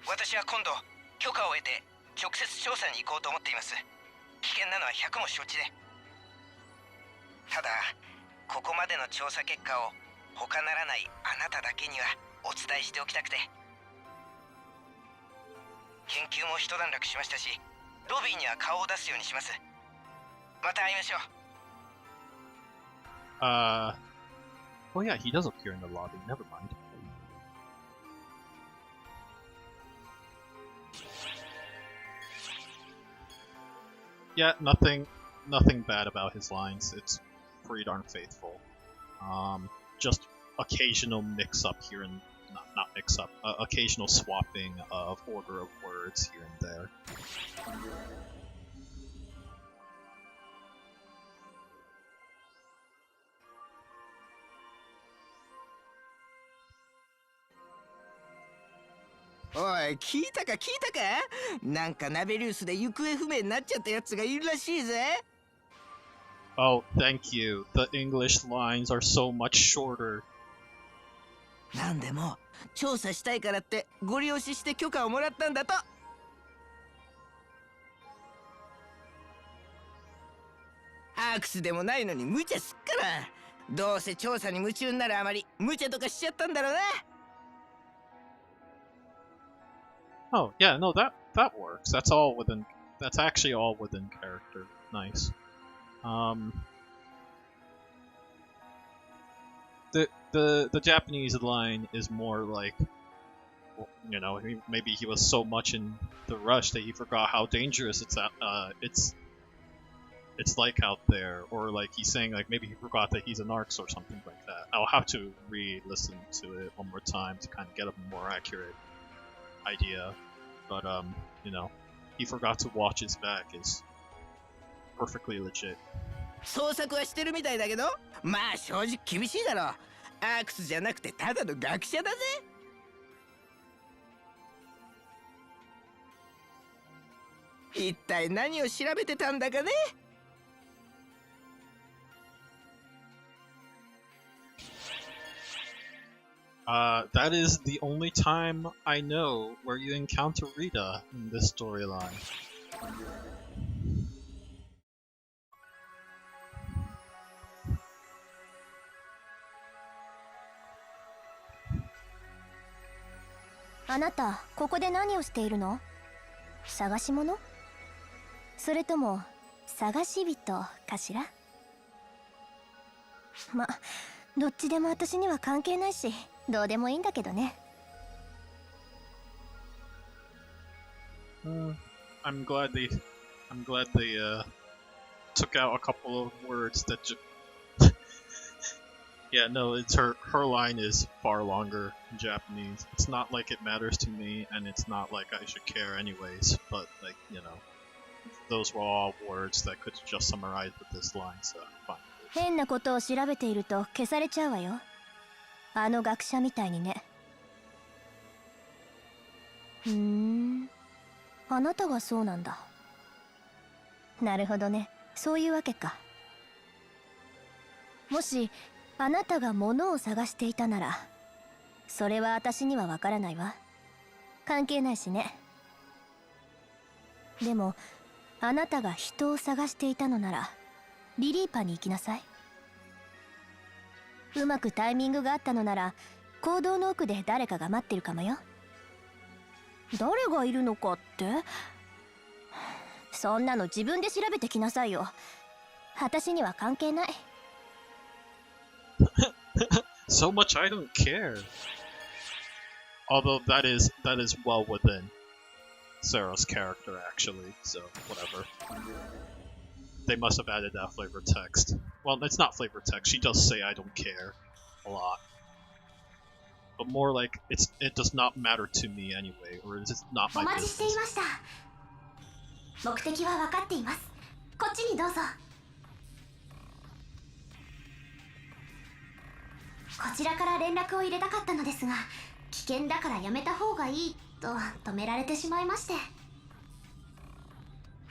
私は今度許可を得て直接調査に行こうと思っています。危険なのは100も承知で。ただここまでの調査結果を他ならないあなただけにはお伝えしておきたくて。研究も一段落しましたし、ロビーには顔を出すようにします。また会いましょう。Oh yeah, he does appear in the lobby. Never mind. Yeah, nothing bad about his lines. It's pretty darn faithful. Just occasional mix-up here and not mix-up. Occasional swapping of order of words here and there.おい、聞いたかなんかナベリウスで行方不明になっちゃったやつがいるらしいぜ。Oh, thank you. The English lines are so much shorter. なんでも調査したいからってご利用しして許可をもらったんだと。アークスでもないのに無茶すっから。どうせ調査に夢中になるあまり無茶とかしちゃったんだろうな。Oh, yeah, no, that works. That's actually all within character. Nice. The Japanese line is more like, you know, maybe he was so much in the rush that he forgot how dangerous it's like out there, or like he's saying like maybe he forgot that he's an Arx or something like that. I'll have to re-listen to it one more time to kind of get a more accurate idea, but you know, he forgot to watch his back is perfectly legit. 捜索はしてるみたいだけど、まあ正直厳しいだろう。アークスじゃなくてただの学者だぜ。一体何を調べてたんだかね。That is the only time I know where you encounter Rita in this storyline. あなたここで何をしているの？探し物？それとも探し人かしら？ま、どっちでも私には関係ないし、どうでもいいんだけどね。I'm glad they took out a couple of words that just. Yeah, no, it's her line is far longer in Japanese. It's not like it matters to me, and it's not like I should care anyways, but like, you know, those were all words that could just summarize with this line, so fine. 変なことを調べていると消されちゃうわよ。あの学者みたいにね。あなたがそうなんだ。なるほどね。そういうわけか。もしあなたが物を探していたなら、それは私にはわからないわ。関係ないしね。でもあなたが人を探していたのなら、リリーパに行きなさい。うまくタイミングがあったのなら、坑道の奥で誰かが待ってるかもよ。誰がいるのかって？そんなの自分で調べてきなさいよ。私には関係ない。So much I don't care. Although that is well within Sarah's character actually, so whatever. They must have added that flavor text. Well, it's not flavor text. She does say I don't care a lot. But more like it does not matter to me anyway, or it's not お my 待ちしてい business. ました。目的は分かっています。こっちにどうぞ。こちらから連絡を入れたかったのですが、危険だからやめた方がいいと止められてしまいまして。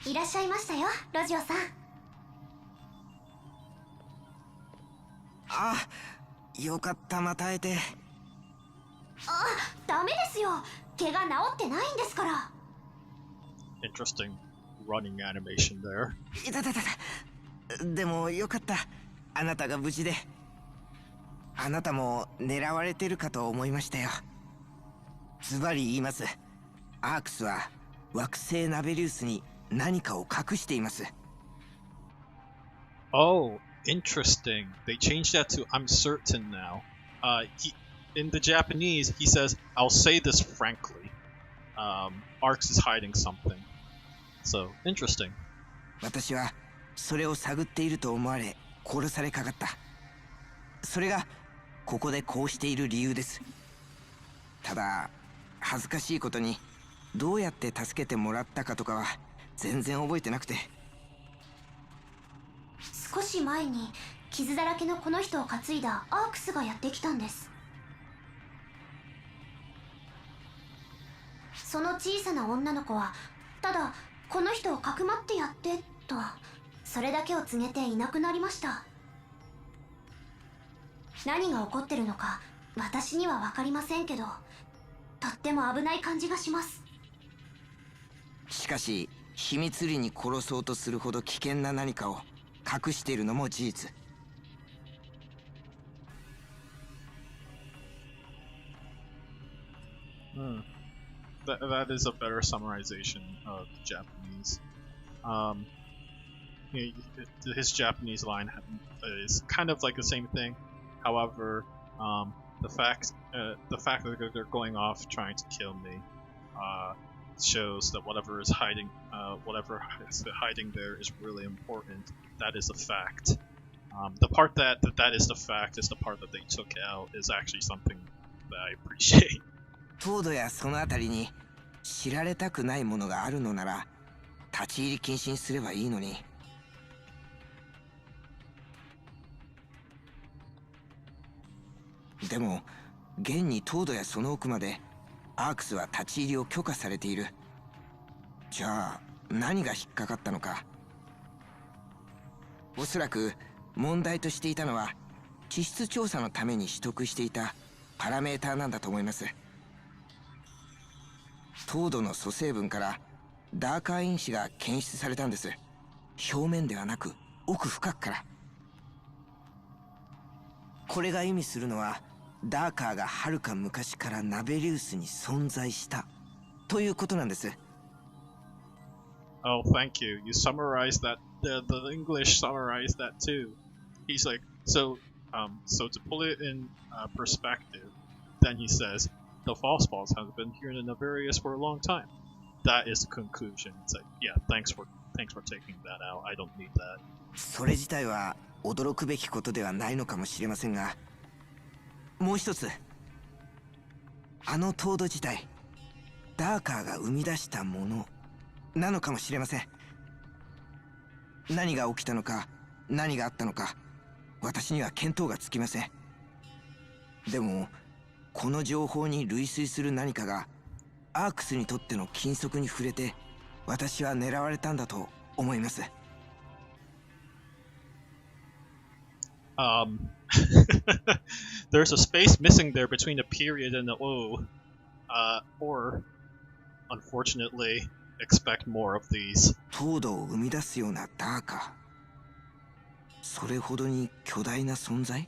いらっしゃいましたよ、ロジオさん。あ、よかった、また会えて。あ、ダメですよ。怪我治ってないんですから。Interesting running animation there. いたたたた。でもよかった。あなたが無事で。あなたも狙われてるかと思いましたよ。ズバリ言います。アークスは惑星ナベリウスに何かを隠しています。Oh, interesting. They changed that to I'm certain now. In the Japanese, he says, I'll say this frankly. Arx is hiding something. So, interesting. 私はそれを探っていると思われ殺されかかった。それがここでこうしている理由です。ただ恥ずかしいことにどうやって助けてもらったかとかは全然覚えてなくて。少し前に傷だらけのこの人を担いだアークスがやってきたんです。その小さな女の子はただこの人をかくまってやってとそれだけを告げていなくなりました。何が起こってるのか私には分かりませんけど、とっても危ない感じがします。しかし秘密裏に殺そうとするほど危険な何かを隠しているのも事実。That is a better summarization of Japanese. His Japanese line is kind of like the same thing. However, the fact that they're going off trying to kill me shows that whatever is hiding there is really important. That is a fact. The part that is the fact is the part that they took out is actually something that I appreciate. 凍土やそのあたりに知られたくないものがあるのなら立ち入り禁止にすればいいのに。でも現に凍土やその奥までアークスは立ち入りを許可されている。じゃあ何が引っかかったのか。おそらく問題としていたのは地質調査のために取得していたパラメーターなんだと思います。凍土の組成分からダーカー因子が検出されたんです。表面ではなく奥深くから。これが意味するのはダーカーがはるか昔からナベリウスに存在したということなんです。Oh, thank you. You summarized that. The English summarized that too. He's like, so to pull it in perspective, then he says, the Falsepawns have been here in Navarius for a long time. That is the conclusion. It's like, yeah, thanks for taking that out. I don't need that. それ自体は驚くべきことではないのかもしれませんが、もう一つ、あのトード自体、ダーカーが生み出したものなのかもしれません。何が起きたのか、何があったのか、私には見当がつきません。でも、この情報に類推する何かがアークスにとっての禁則に触れて、私は狙われたんだと思います。There's a space missing there between a period and the O. Or, unfortunately, expect more of these. トードを生み出すようなダーカー。それほどに巨大な存在？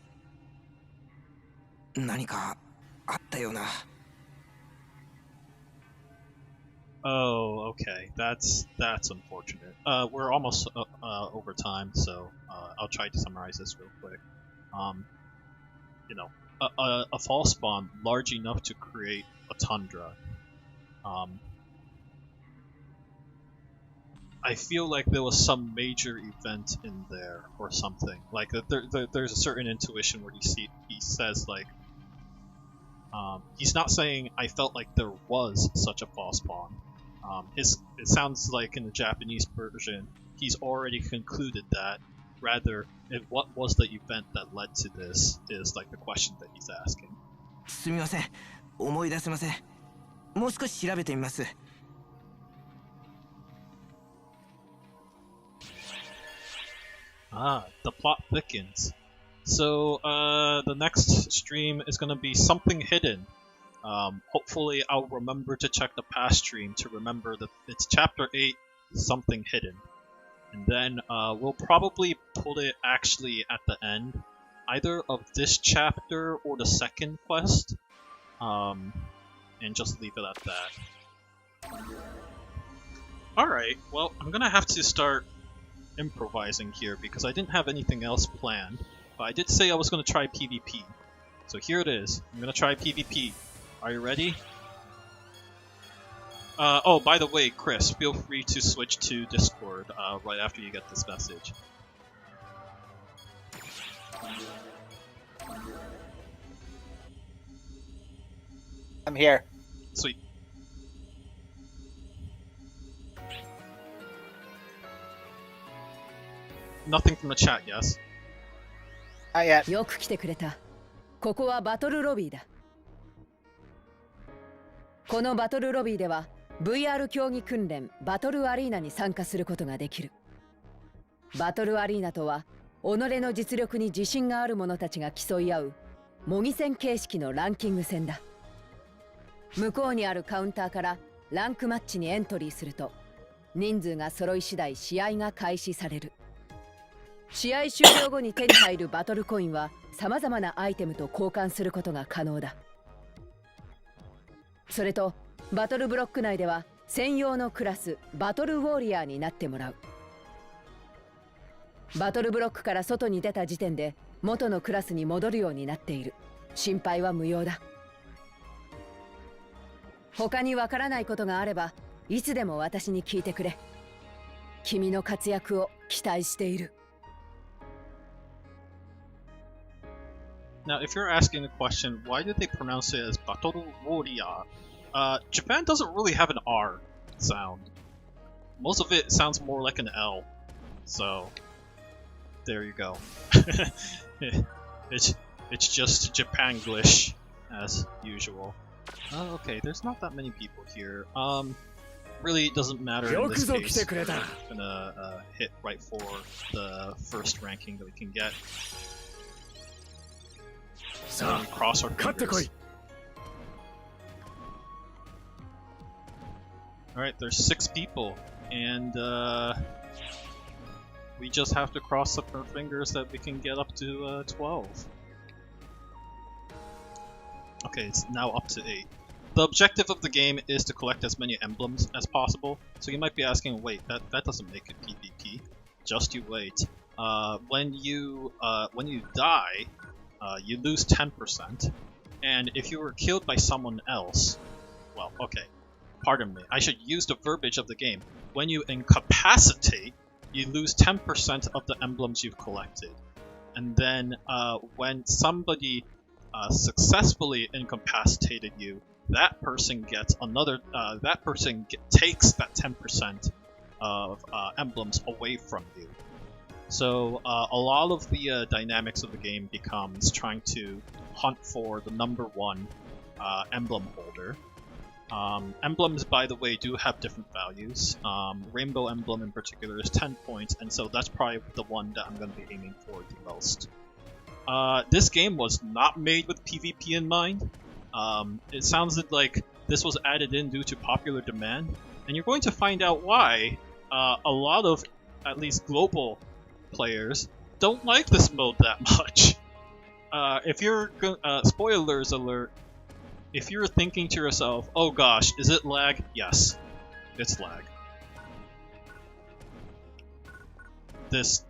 何かあったような。Oh, okay. That's unfortunate. We're almost over time, so I'll try to summarize this real quick. You know, a false spawn large enough to create a tundra. I feel like there was some major event in there or something. Like there's a certain intuition where he says like, he's not saying I felt like there was such a false spawn. It sounds like in the Japanese version, he's already concluded that. Rather, what was the event that led to this is like the question that he's asking. すみません、思い出せません。もう少し調べてみます。The plot thickens. So, the next stream is gonna be something hidden. Hopefully I'll remember to check the past stream to remember that it's chapter 8, something hidden. And then, we'll probably put it actually at the end, either of this chapter or the second quest. And just leave it at that. Alright, well, I'm gonna have to start improvising here because I didn't have anything else planned. But I did say I was gonna try PvP. So here it is. I'm gonna try PvP. Are you ready? Oh, by the way, Chris, feel free to switch to Discord right after you get this message. I'm here. Sweet. Nothing from the chat, yes? Not yet. よく来てくれた。ここはバトルロビーだ。このバトルロビーでは VR 競技訓練バトルアリーナに参加することができる。バトルアリーナとは己の実力に自信がある者たちが競い合う模擬戦形式のランキング戦だ。向こうにあるカウンターからランクマッチにエントリーすると人数が揃い次第試合が開始される。試合終了後に手に入るバトルコインは様々なアイテムと交換することが可能だ。それとバトルブロック内では専用のクラスバトルウォーリアーになってもらう。バトルブロックから外に出た時点で元のクラスに戻るようになっている。心配は無用だ。他にわからないことがあればいつでも私に聞いてくれ。君の活躍を期待している。Now, if you're asking the question, why did they pronounce it as Battle Warrior? Japan doesn't really have an R sound. Most of it sounds more like an L. So, there you go. It's just Japanglish, as usual. Okay, there's not that many people here. Really, it doesn't matter in this case. We're gonna hit right for the first ranking that we can get. Cross our fingers. Alright, there's 6 people, and we just have to cross up our fingers that we can get up to 12. Okay, it's now up to 8. The objective of the game is to collect as many emblems as possible. So you might be asking, wait, that doesn't make it PvP. Just you wait. When you die, you lose 10%. And if you were killed by someone else, well, okay, pardon me, I should use the verbiage of the game. When you incapacitate, you lose 10% of the emblems you've collected. And then when somebody successfully incapacitated you, that person gets another. Takes that 10% of emblems away from you. So a lot of the dynamics of the game becomes trying to hunt for the number 1 emblem holder. Emblems, by the way, do have different values. Rainbow Emblem in particular is 10 points, and so that's probably the one that I'm going to be aiming for the most. This game was not made with PvP in mind. It sounds like this was added in due to popular demand, and you're going to find out why a lot of, at least global players, don't like this mode that much. If you're spoilers alert, if you're thinking to yourself, oh gosh, is it lag? Yes, it's lag. This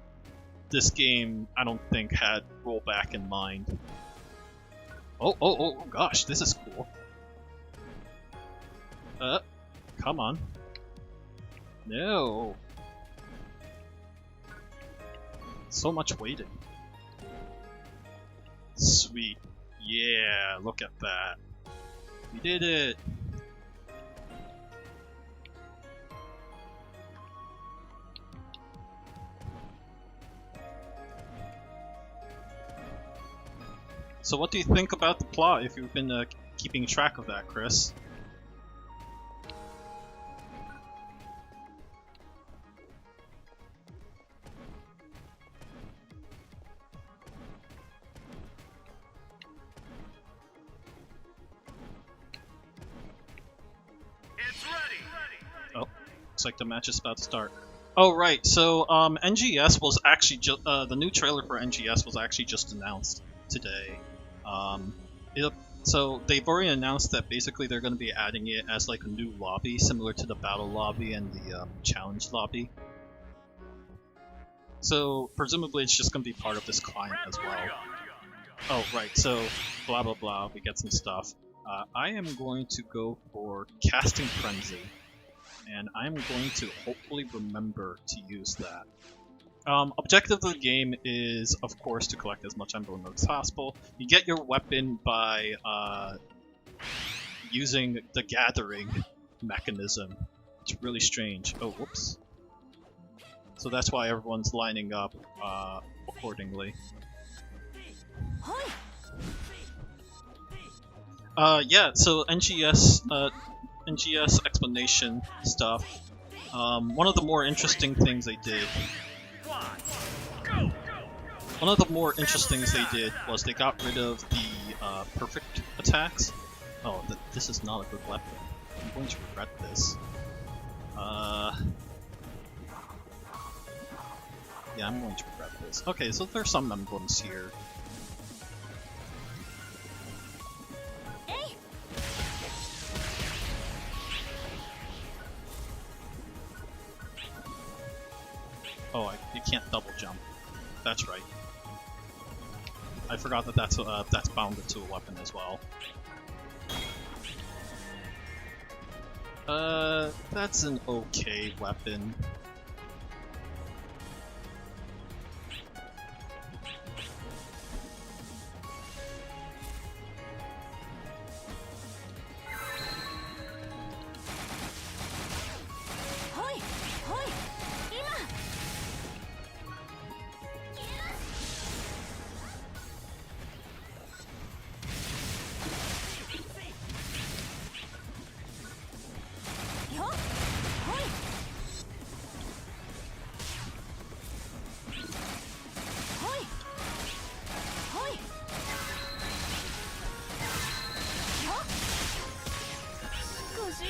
game, I don't think, had rollback in mind. Oh gosh, this is cool. Come on. No. So much waiting. Sweet. Yeah, look at that. We did it! So what do you think about the plot, if you've been keeping track of that, Chris? Looks like the match is about to start. Oh right, so NGS was actually the new trailer for NGS was actually just announced today. So they've already announced that basically they're going to be adding it as like a new lobby, similar to the battle lobby and the challenge lobby. So presumably it's just going to be part of this client as well. Oh right, so blah blah blah. We get some stuff. I am going to go for Casting Frenzy. And I'm going to hopefully remember to use that. Objective of the game is, of course, to collect as much emblem as possible. You get your weapon by using the gathering mechanism. It's really strange. Oh, whoops. So that's why everyone's lining up accordingly. Yeah, so NGS explanation stuff. One of the more interesting things they did. Was they got rid of the perfect attacks. Oh, this is not a good weapon. I'm going to regret this. Yeah, I'm going to regret this. Okay, so there's some emblems here. Oh, you can't double jump. That's right. I forgot that that's bounded to a weapon as well. That's an okay weapon.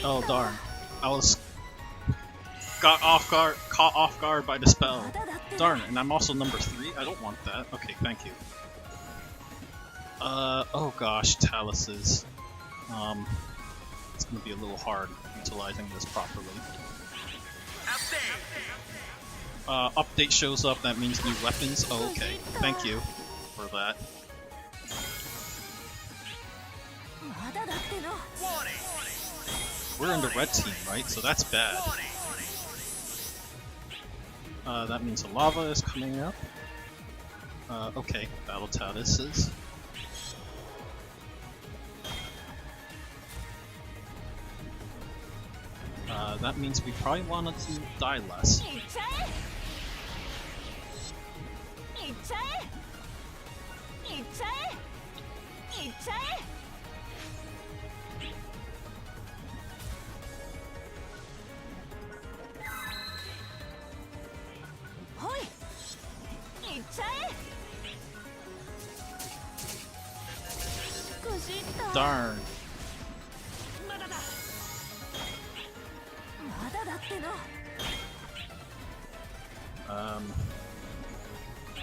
Oh darn. I was caught off guard by the spell. Darn it, and I'm also number 3? I don't want that. Okay, thank you. Oh gosh, Taluses. It's gonna be a little hard utilizing this properly. Update shows up, that means new weapons. Oh, okay. Thank you for that. We're in the red team, right? So that's bad. That means the lava is coming up. Okay, Battle Taluses. That means we probably wanted to die less. Darn.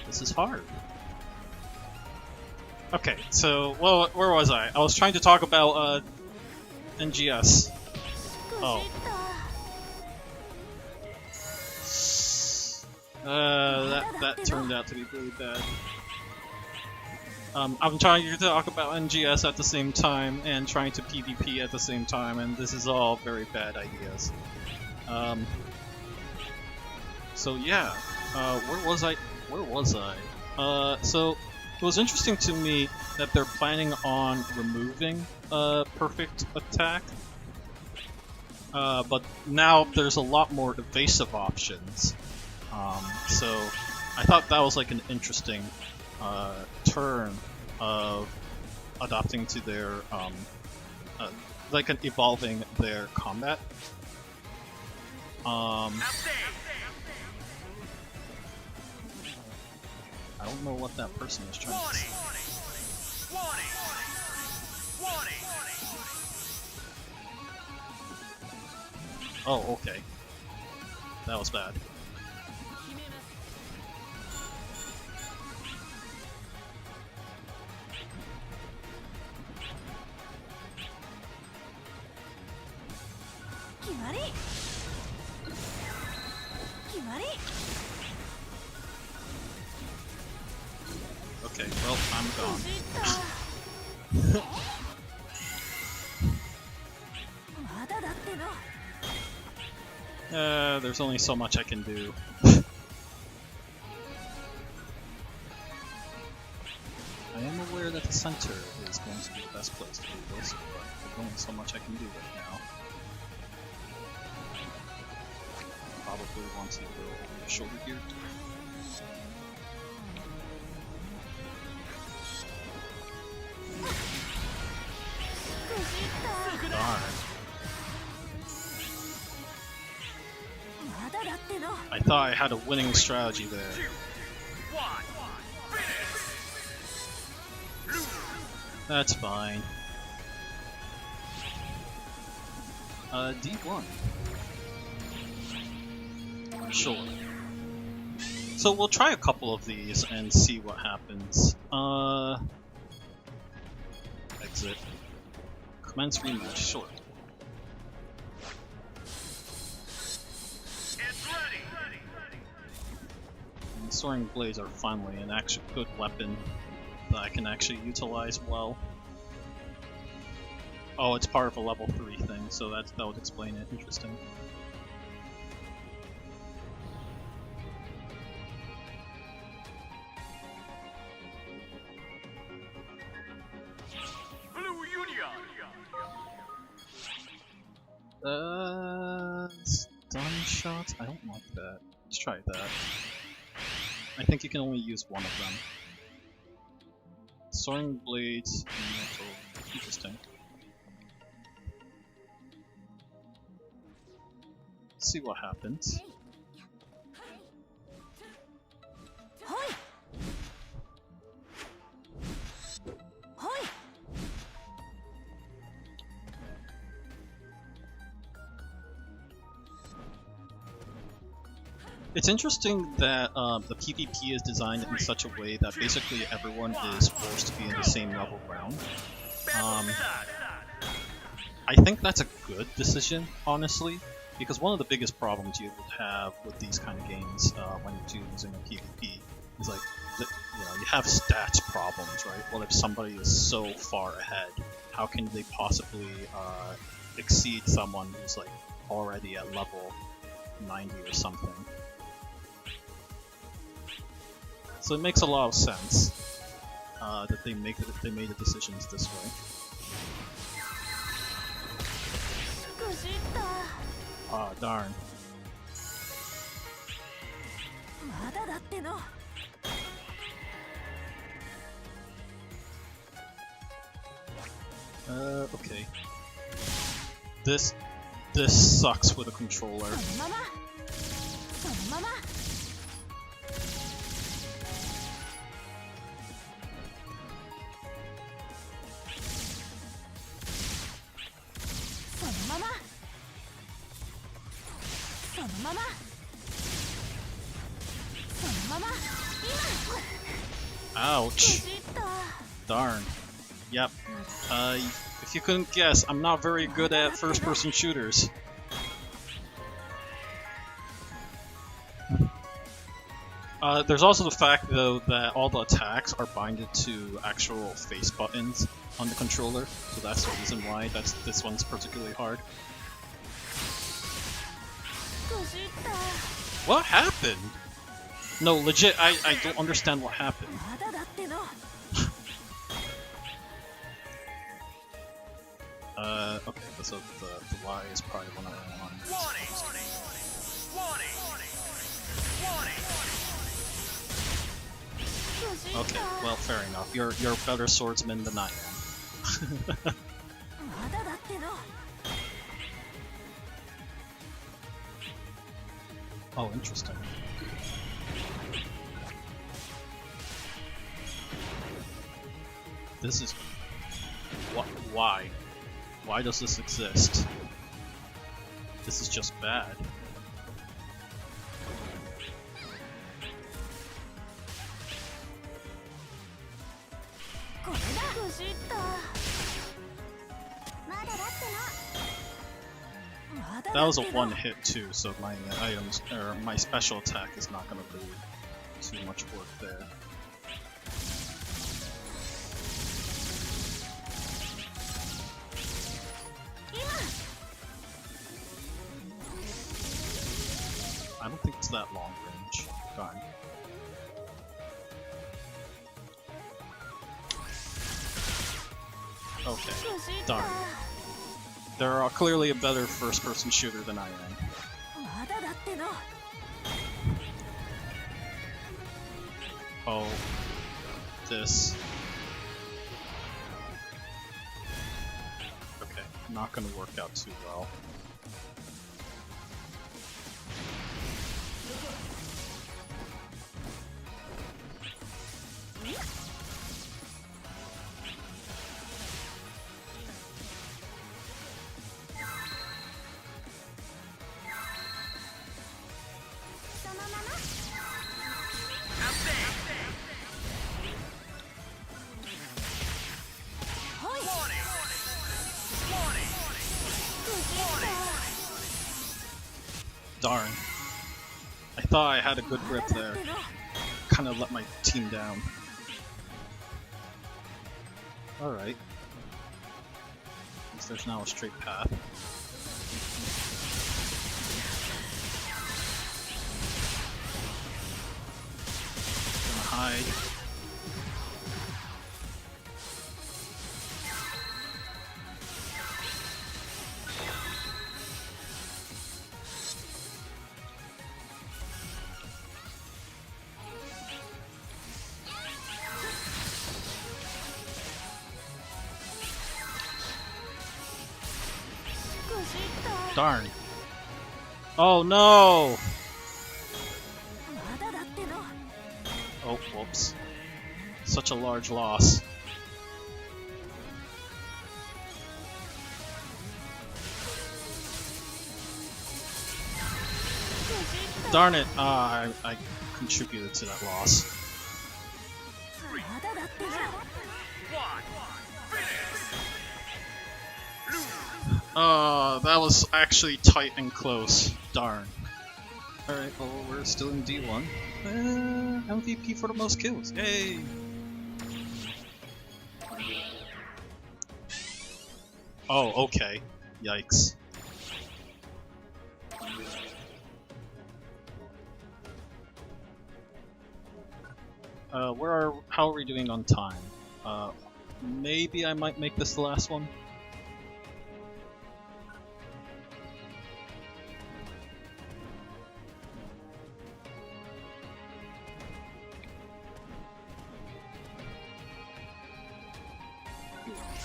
This is hard. Okay, so, well, where was I? I was trying to talk about, NGS. Oh. That turned out to be really bad. I'm trying to talk about NGS at the same time, and trying to PvP at the same time, and this is all very bad ideas. So yeah, where was I? So it was interesting to me that they're planning on removing perfect attack, but now there's a lot more evasive options. So I thought that was like an interesting turn of adopting to their like an evolving their combat. I don't know what that person is trying to say. Oh, okay. That was bad. Okay, well, I'm gone. There's only so much I can do. I am aware that the center is going to be the best place to do this, but there's only so much I can do right now. Probably want to go over the shoulder here. Darn. I thought I had a winning strategy there. That's fine. D1. Sure. So we'll try a couple of these and see what happens. Exit. Commence rematch, sure. And soaring blades are finally an actual good weapon that I can actually utilize well. Oh, it's part of a level 3 thing, so that would explain it. Interesting. Stun shots? I don't like that. Let's try that. I think you can only use one of them. Soaring blades. Interesting. Let's see what happens. It's interesting that the PvP is designed in such a way that basically everyone is forced to be in the same level ground. I think that's a good decision, honestly, because one of the biggest problems you would have with these kind of games when you're using a PvP is like, you have stats problems, right? Well, if somebody is so far ahead, how can they possibly exceed someone who's like already at level 90 or something? So it makes a lot of sense that they made the decisions this way. Ah, darn. Okay. This sucks with a controller. Ouch. Darn. Yep. If you couldn't guess, I'm not very good at first-person shooters. There's also the fact, though, that all the attacks are binded to actual face buttons on the controller, so that's the reason why this one's particularly hard. What happened? No, legit, I don't understand what happened. Okay, so the Y is probably one of the ones. Okay, well, fair enough. You're a better swordsman than I am. Oh, interesting. This is... Why? Why does this exist? This is just bad. That was a one hit too, so my items or my special attack is not going to do too much work there. I don't think it's that long range. Darn. Okay, darn. There are clearly a better first-person shooter than I am. Oh, this. Okay, not gonna work out too well. Darn. I thought I had a good grip there. Kinda let my team down. Alright. At least there's now a straight path. Gonna hide. Darn. Oh no! Oh, whoops. Such a large loss. Darn it! I contributed to that loss. That was actually tight and close. Darn. Alright, well, we're still in D1. MVP for the most kills. Yay! Oh, okay. Yikes. How are we doing on time? Maybe I might make this the last one?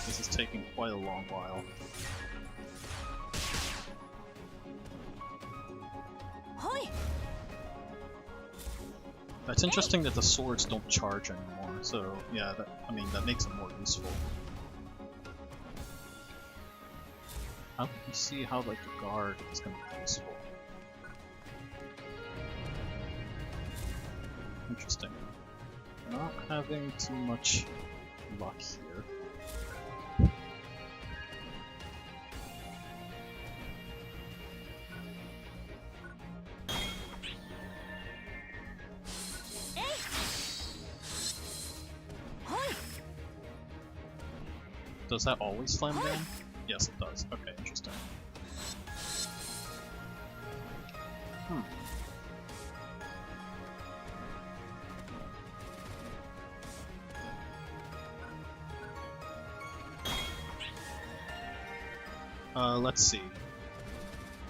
This is taking quite a long while. That's interesting that the swords don't charge anymore, so yeah, that makes it more useful. How can you see how like the guard is going to be useful? Interesting. Not having too much luck here. Does that always slam down? Yes, it does. Okay, interesting. Let's see.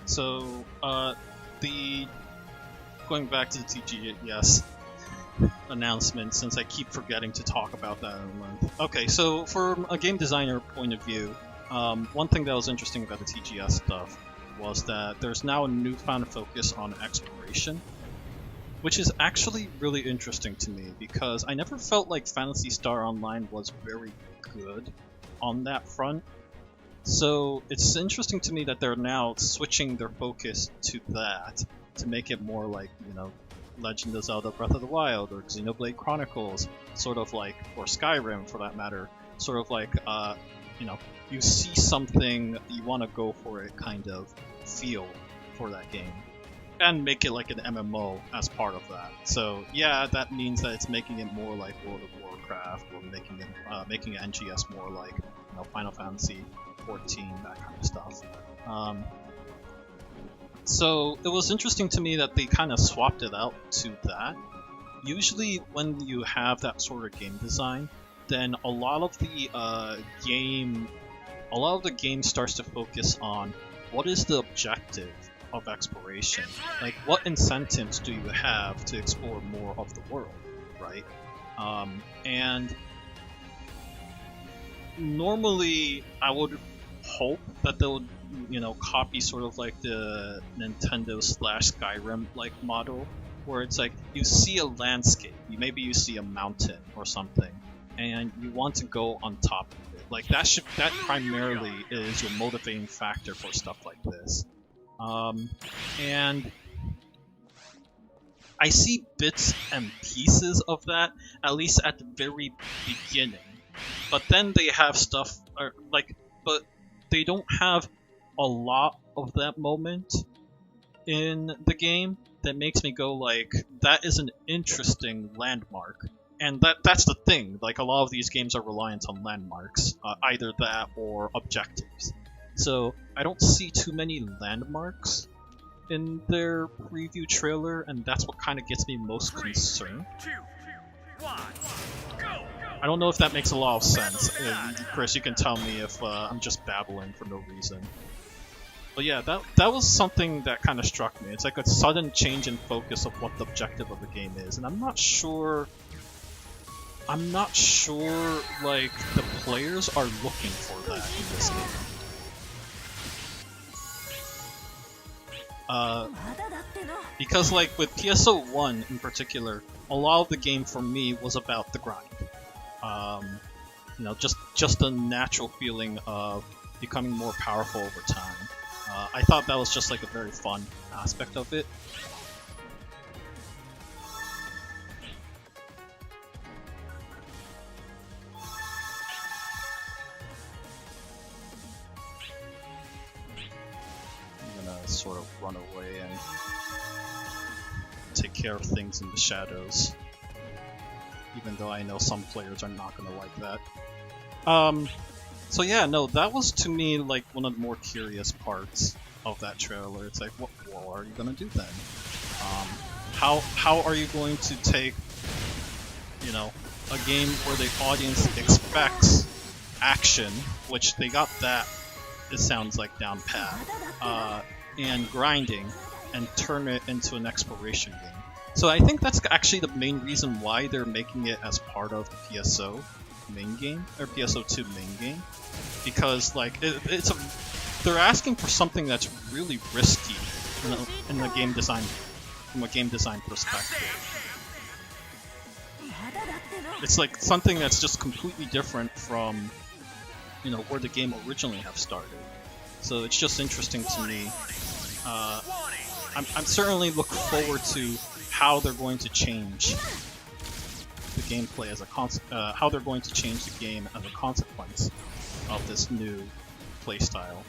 So, going back to the TGS announcement, since I keep forgetting to talk about that in length. Okay, so from a game designer point of view, one thing that was interesting about the TGS stuff was that there's now a newfound focus on exploration, which is actually really interesting to me because I never felt like Phantasy Star Online was very good on that front. So it's interesting to me that they're now switching their focus to that to make it more like, you know, Legend of Zelda Breath of the Wild or Xenoblade Chronicles, sort of like, or Skyrim for that matter, sort of like, you know, you see something, you want to go for it kind of feel for that game. And make it like an MMO as part of that. So yeah, that means that it's making it more like World of Warcraft, or making it NGS more like, you know, Final Fantasy 14, that kind of stuff. So it was interesting to me that they kind of swapped it out to that. Usually when you have that sort of game design, then a lot of the game starts to focus on what is the objective of exploration. Like, what incentives do you have to explore more of the world, right? And normally I would hope that they would, you know, copy sort of like the Nintendo / Skyrim like model, where it's like you see a landscape, maybe you see a mountain or something, and you want to go on top of it. Like that primarily is your motivating factor for stuff like this. And I see bits and pieces of that, at least at the very beginning. But then they have stuff, but they don't have a lot of that moment in the game that makes me go like, that is an interesting landmark. And that's the thing, like a lot of these games are reliant on landmarks, either that or objectives. So I don't see too many landmarks in their preview trailer, and that's what kind of gets me most concerned. I don't know if that makes a lot of sense. Chris, you can tell me if I'm just babbling for no reason. But yeah, that was something that kind of struck me. It's like a sudden change in focus of what the objective of the game is, and I'm not sure like the players are looking for that in this game. Because like with PSO1 in particular, a lot of the game for me was about the grind. You know, just a natural feeling of becoming more powerful over time. I thought that was just like a very fun aspect of it. sort of run away and take care of things in the shadows. Even though I know some players are not gonna like that. So yeah, no, that was to me like one of the more curious parts of that trailer. It's like, what are you gonna do then? How are you going to take, you know, a game where the audience expects action, which they got that, it sounds like, down pat, and grinding, and turn it into an exploration game. So I think that's actually the main reason why they're making it as part of the PSO main game, or PSO2 main game, because like they're asking for something that's really risky in the game design, from a game design perspective. It's like something that's just completely different from, you know, where the game originally have started. So it's just interesting to me. I'm certainly looking forward to how they're going to change the gameplay as a how they're going to change the game as a consequence of this new playstyle.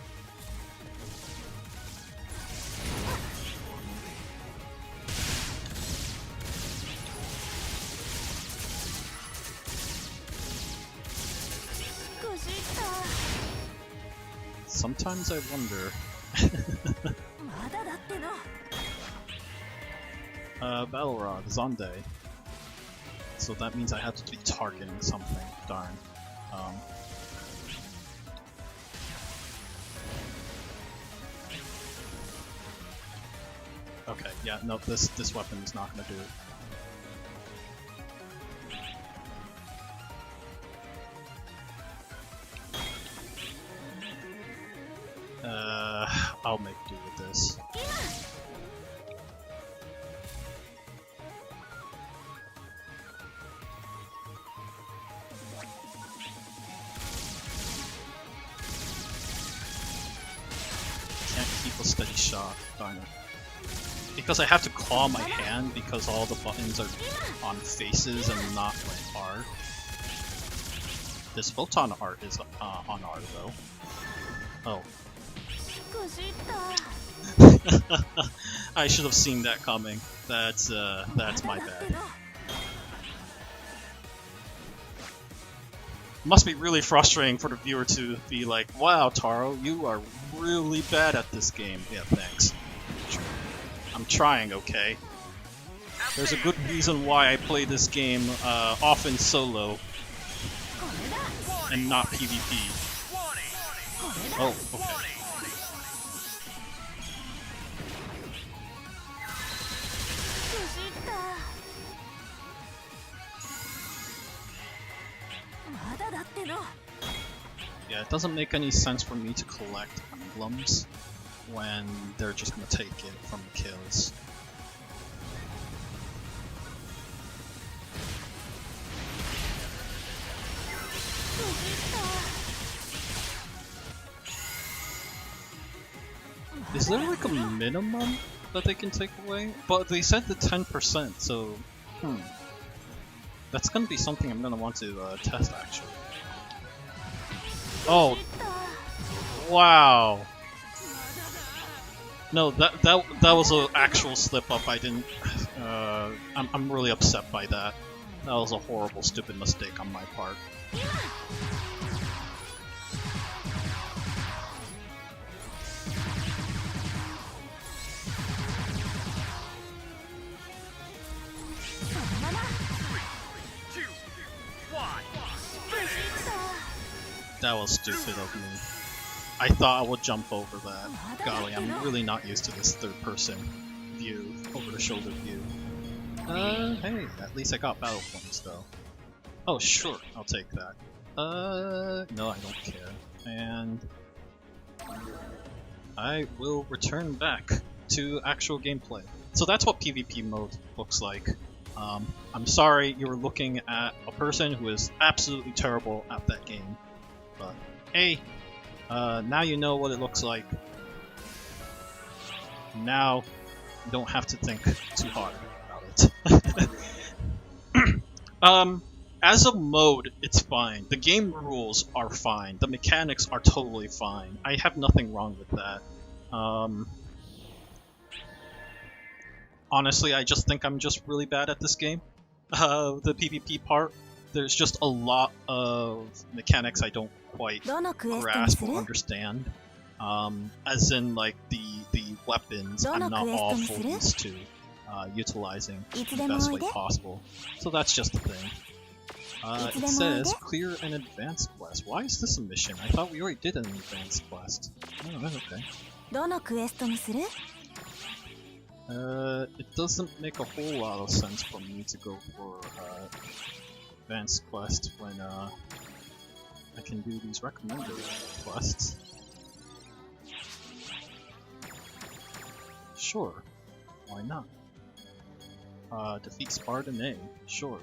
Sometimes I wonder. Battle Rod, Zonde. So that means I have to be targeting something. Darn. Okay, yeah, no, this weapon is not gonna do it. I'll make do with this. Can't keep a steady shot, darn it. Because I have to claw my hand because all the buttons are on faces and not like R. This Photon art is on R though. Oh. I should have seen that coming. That's my bad. Must be really frustrating for the viewer to be like, wow, Taro, you are really bad at this game. Yeah, thanks. I'm trying, okay? There's a good reason why I play this game often solo and not PvP. Oh, okay. Yeah, it doesn't make any sense for me to collect emblems when they're just gonna take it from the kills. Is there like a minimum that they can take away? But they said the 10%, so that's gonna be something I'm gonna want to test actually. Oh, wow! No, that was an actual slip up. I didn't. I'm really upset by that. That was a horrible, stupid mistake on my part. That was stupid of me. I thought I would jump over that. Golly, I'm really not used to this third-person view, over-the-shoulder view. Hey, at least I got battle points, though. Oh, sure, I'll take that. No, I don't care. And I will return back to actual gameplay. So that's what PvP mode looks like. I'm sorry you were looking at a person who is absolutely terrible at that game. But hey, now you know what it looks like. Now you don't have to think too hard about it. As a mode, it's fine. The game rules are fine. The mechanics are totally fine. I have nothing wrong with that. honestly, I just think I'm just really bad at this game. The PvP part, there's just a lot of mechanics I don't quite どのクエストに grasp する or understand. As in, like, the weapons, I'm not all full used to utilizing in the best way possible. So that's just the thing. It says, clear an advanced quest. Why is this a mission? I thought we already did an advanced quest. Oh, that's okay. どのクエストにする It doesn't make a whole lot of sense for me to go for advanced quest when I can do these recommended quests. Sure, why not? Defeat Spartan A, sure.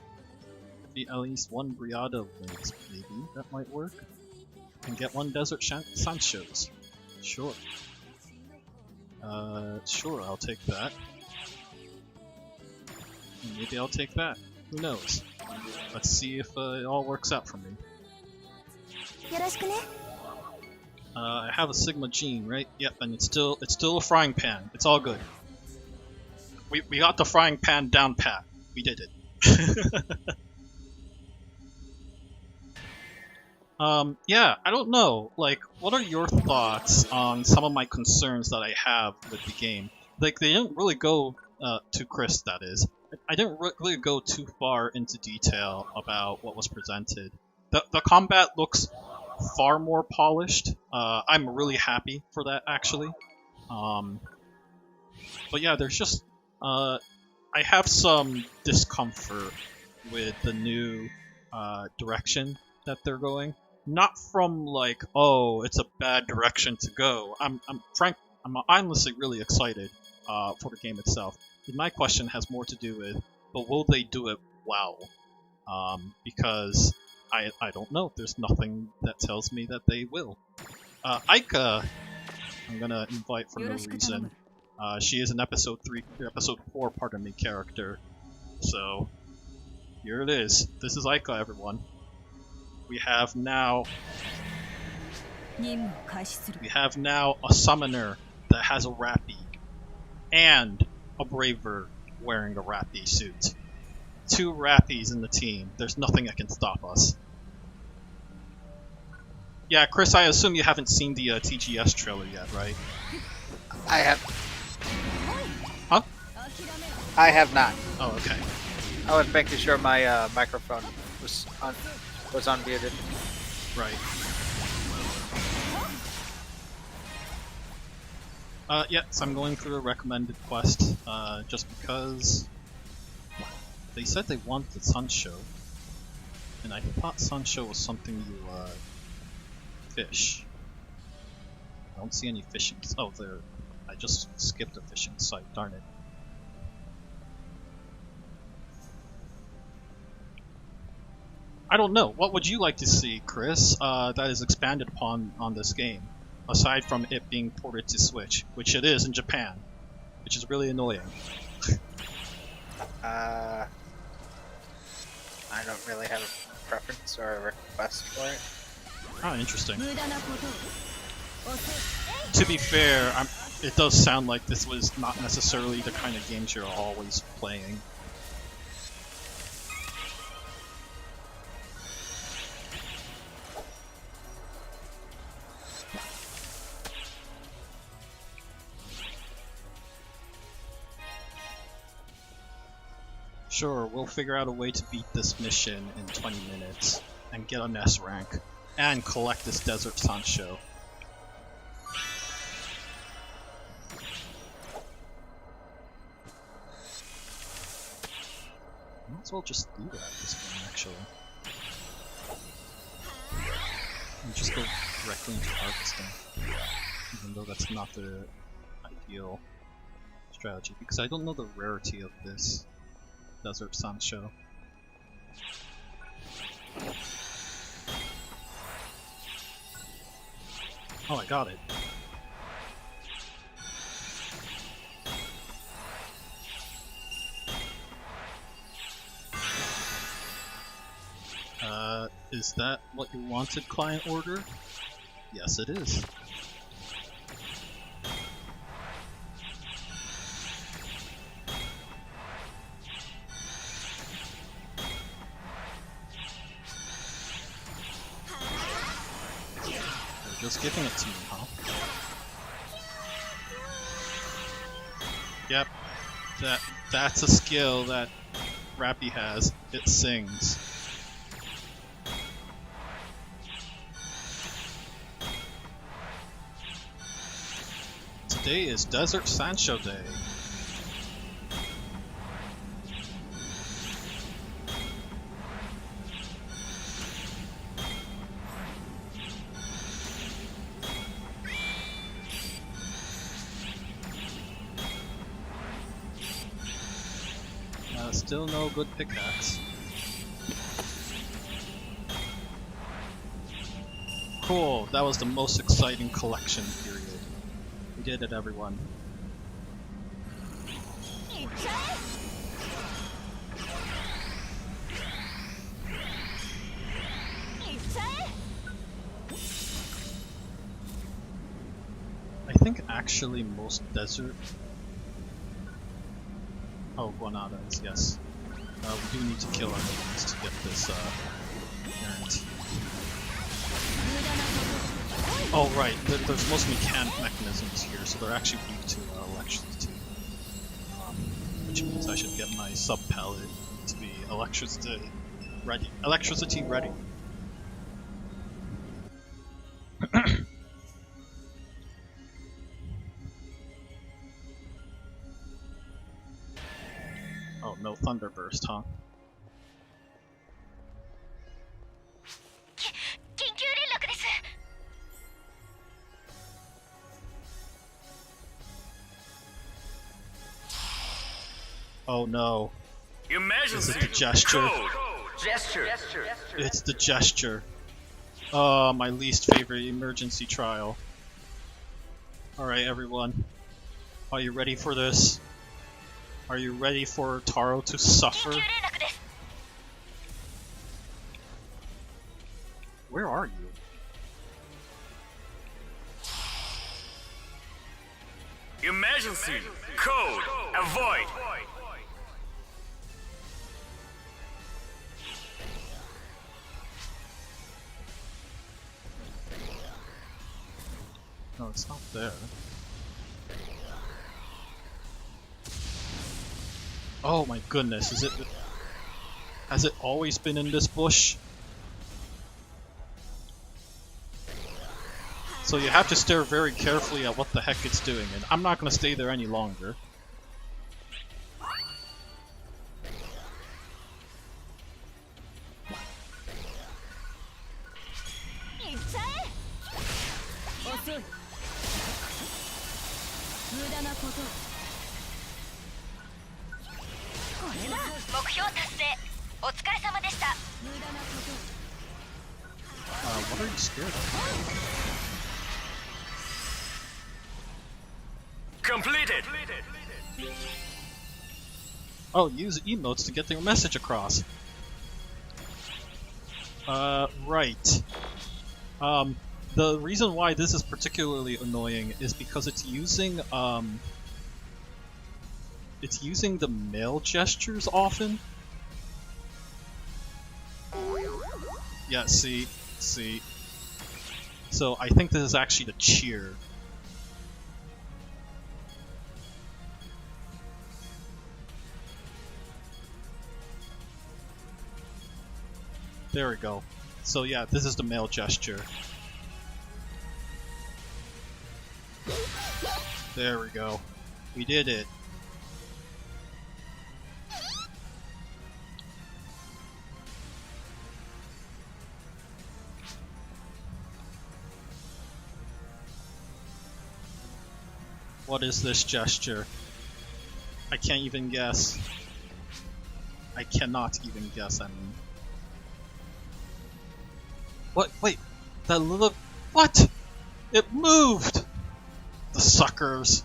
Defeat at least one Briada wins, maybe that might work. And get one Desert Sanchos, sure. Sure, I'll take that. Maybe I'll take that. Who knows? Let's see if it all works out for me. よろしくね I have a Sigma gene, right? Yep, and it's still a frying pan. It's all good. We got the frying pan down pat. We did it. Yeah, I don't know. Like, what are your thoughts on some of my concerns that I have with the game? Like, they didn't really go to Chris, that is. I didn't really go too far into detail about what was presented. The combat looks far more polished. I'm really happy for that, actually. But yeah, there's just I have some discomfort with the new direction that they're going. Not from like, oh, it's a bad direction to go. I'm honestly really excited for the game itself. My question has more to do with, but will they do it well? Because I don't know. There's nothing that tells me that they will. Aika, I'm gonna invite for no reason. She is an episode 4, pardon me, character. So here it is. This is Aika, everyone. We have now a summoner that has a rappy and a braver wearing a rappy suit. 2 rappies in the team. There's nothing that can stop us. Yeah, Chris, I assume you haven't seen the TGS trailer yet, right? I have. Huh? I have not. Oh, okay. I was making sure my microphone was unmuted. Right. Yes, I'm going through a recommended quest, just because they said they wanted Sunshow, and I thought Sunshow was something you, fish. I don't see any fishing. Oh, there. I just skipped a fishing site, darn it. I don't know. What would you like to see, Chris, that is expanded upon on this game? Aside from it being ported to Switch, which it is in Japan, which is really annoying. I don't really have a preference or a request for it. Oh, interesting. To be fair, it does sound like this was not necessarily the kind of games you're always playing. Sure, we'll figure out a way to beat this mission in 20 minutes, and get an S rank, and collect this Desert Sancho. Might as well just do that this game, actually. And just go directly into harvesting, even though that's not the ideal strategy, because I don't know the rarity of this Desert Sancho. Oh, I got it. Is that what you wanted, client order? Yes, it is. giving it to me, huh? Yep. That's a skill that Rappy has. It sings. Today is Desert Sancho Day. Still no good pickaxe. Cool, that was the most exciting collection period. We did it, everyone. I think actually most desert... Oh, Guanadas, yes. We do need to kill our enemies to get this errant. Oh right, there's most mechanic mechanisms here, so they're actually weak to electricity. Which means I should get my sub-palette to be electricity ready. Electricity ready. Oh, no Thunderburst, huh? Oh no. Is it the gesture? It's the gesture. Oh, my least favorite emergency trial. Alright, everyone. Are you ready for this? Are you ready for Taro to suffer? Where are you? Emergency! Code! Avoid! No, it's not there. Oh my goodness, is it... Has it always been in this bush? So you have to stare very carefully at what the heck it's doing, and I'm not gonna stay there any longer. What are you scared of? Completed! Oh, use emotes to get their message across. Right. The reason why this is particularly annoying is because it's using the male gestures often. Yeah, see. So I think this is actually the cheer. There we go. So yeah, this is the male gesture. There we go. We did it. What is this gesture? I can't even guess. I cannot even guess, I mean. What? Wait. That little... What? It moved! The suckers.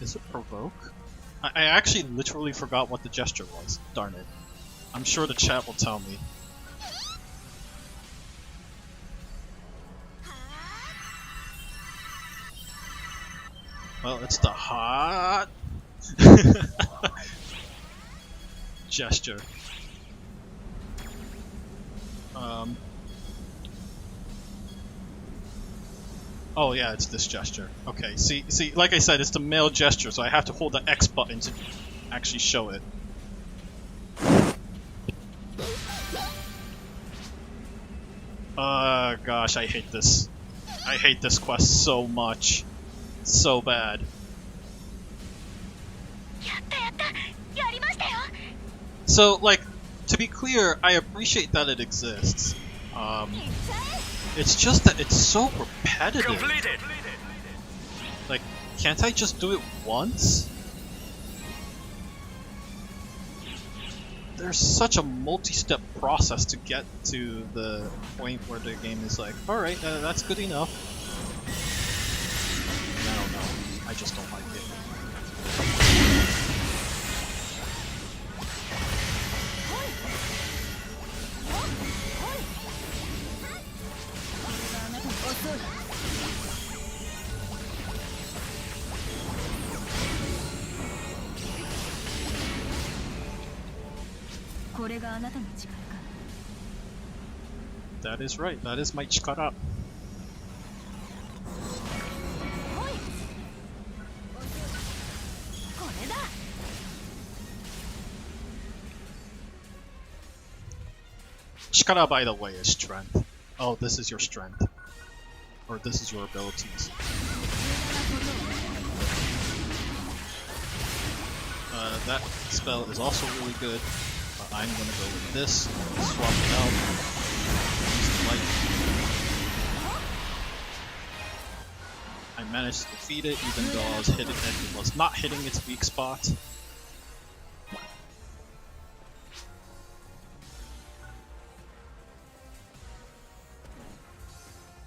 Is it provoke? I actually literally forgot what the gesture was. Darn it. I'm sure the chat will tell me. Well, it's the hot gesture. Oh yeah, it's this gesture. Okay, see, like I said, it's the male gesture, so I have to hold the X button to actually show it. Gosh, I hate this. I hate this quest so much. So bad. So, like, to be clear, I appreciate that it exists. It's just that it's so repetitive. Completed. Like, can't I just do it once? There's such a multi-step process to get to the point where the game is like, alright, that's good enough. I don't know. I just don't like it. That is right, that is my chikara. Chikara, by the way, is strength. Oh, this is your strength. Or this is your abilities. That spell is also really good. I'm gonna go with this, swap it out, use the light. I managed to defeat it even though it was not hitting its weak spot.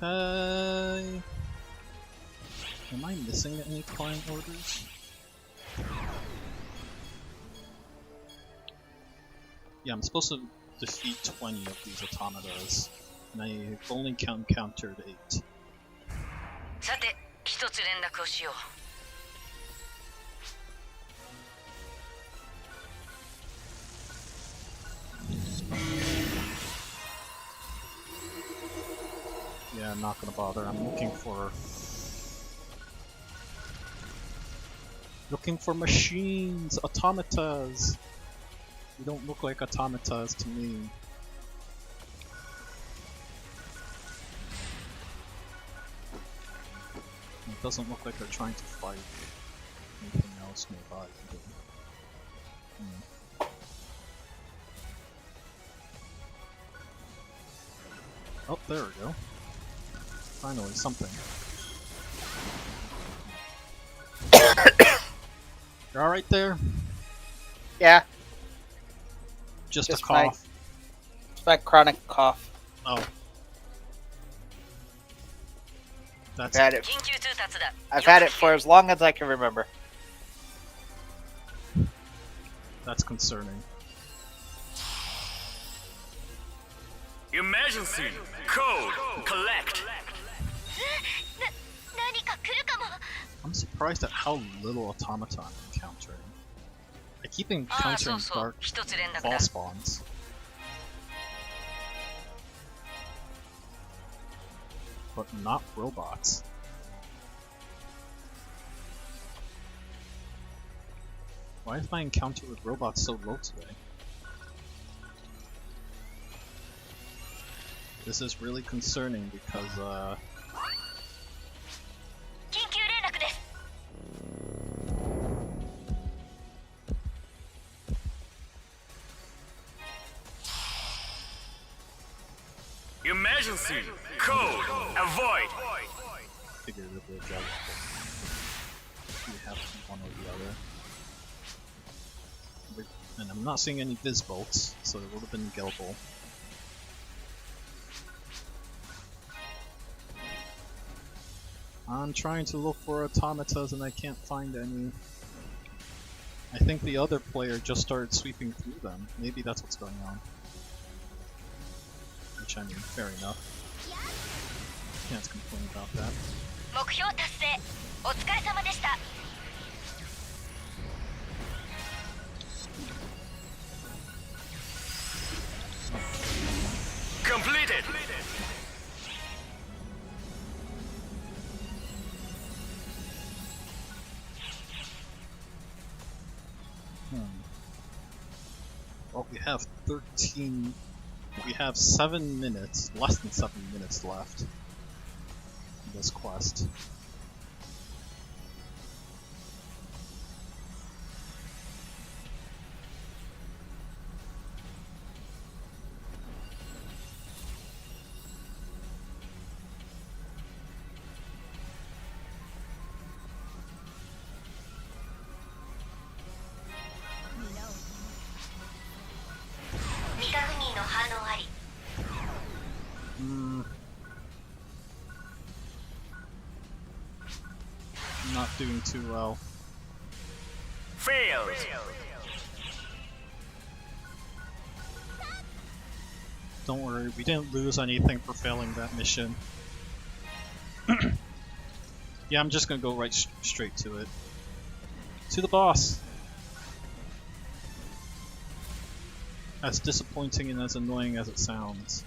Am I missing any client orders? Yeah, I'm supposed to defeat 20 of these automatas, and I've only encountered 8. さて、一つ連絡をしよう。Yeah, I'm not gonna bother. I'm looking for machines, automatas. They don't look like automatas to me. It doesn't look like they're trying to fight anything else nearby either. Oh, there we go. Finally, something. You're alright there? Yeah. Just a Just cough. It's my chronic cough. Oh. That's I've had it. 緊急通達だ。 I've had it for as long as I can remember. That's concerning. Emergency. Code. Collect. 何か来るかも。 I'm surprised at how little automata I'm encountering. I keep encountering dark 一つ連絡だ。 fall spawns. But not robots. Why is my encounter with robots so low today? This is really concerning because, 緊急連絡です。 Emergency. Code. Avoid. figured it would you have to be one or the other. And I'm not seeing any Viz bolts, so it would have been gettable. I'm trying to look for automatas and I can't find any. I think the other player just started sweeping through them. Maybe that's what's going on. Which, I mean, fair enough. Can't complain about that. 目標達成。お疲れ様でした。we have 13. We have 7 minutes, less than 7 minutes left in this quest. Not doing too well. Failed. Don't worry, we didn't lose anything for failing that mission. Yeah, I'm just gonna go right straight to it. To the boss! As disappointing and as annoying as it sounds,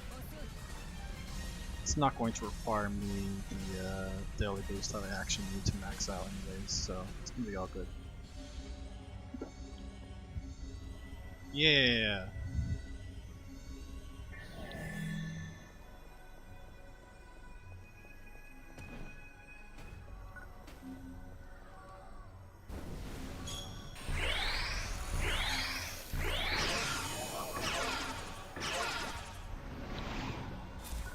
it's not going to require me the daily boost that I actually need to max out anyways, so it's gonna be all good. Yeah!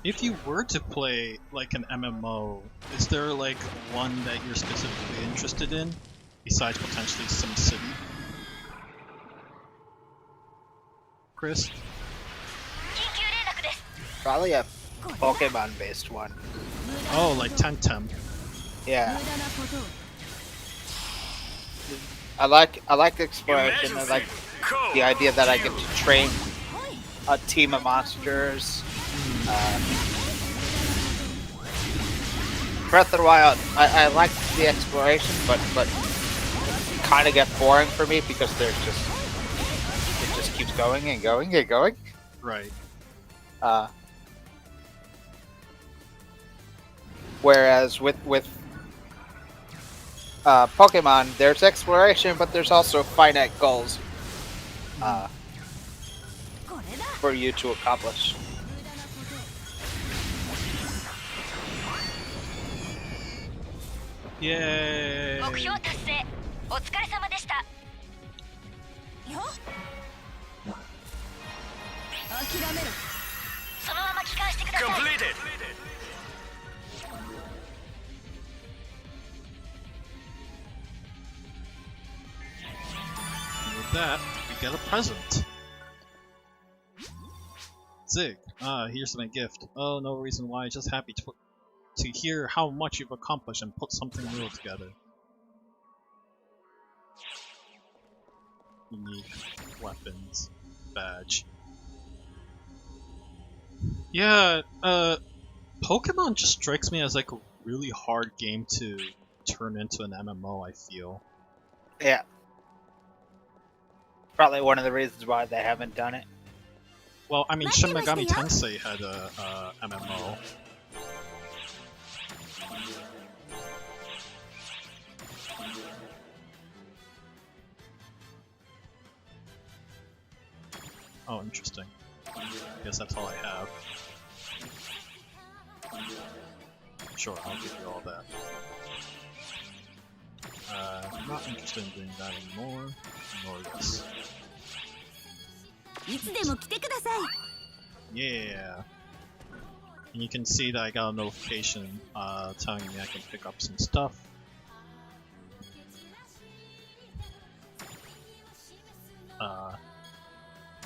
If you were to play like an MMO, is there like one that you're specifically interested in, besides potentially SimCity? Chris? Probably a Pokemon-based one. Oh, like Temtem. Yeah. I like exploration. I like the idea that I get to train a team of monsters. Breath of the Wild, I like the exploration, but kind of get boring for me because it just keeps going and going and going. Right. Whereas with Pokemon, there's exploration, but there's also finite goals for you to accomplish. Yay! Completed. And with that, we get a present. Zig, here's my gift. Oh, no reason why, just happy to hear how much you've accomplished and put something real together. Unique weapons badge. Yeah, Pokemon just strikes me as like a really hard game to turn into an MMO, I feel. Yeah. Probably one of the reasons why they haven't done it. Well, I mean, Shin Megami Tensei had a MMO. Oh, interesting. I guess that's all I have. Sure, I'll give you all that. I'm not interested in doing that anymore, nor this. Yeah! And you can see that I got a notification telling me I can pick up some stuff.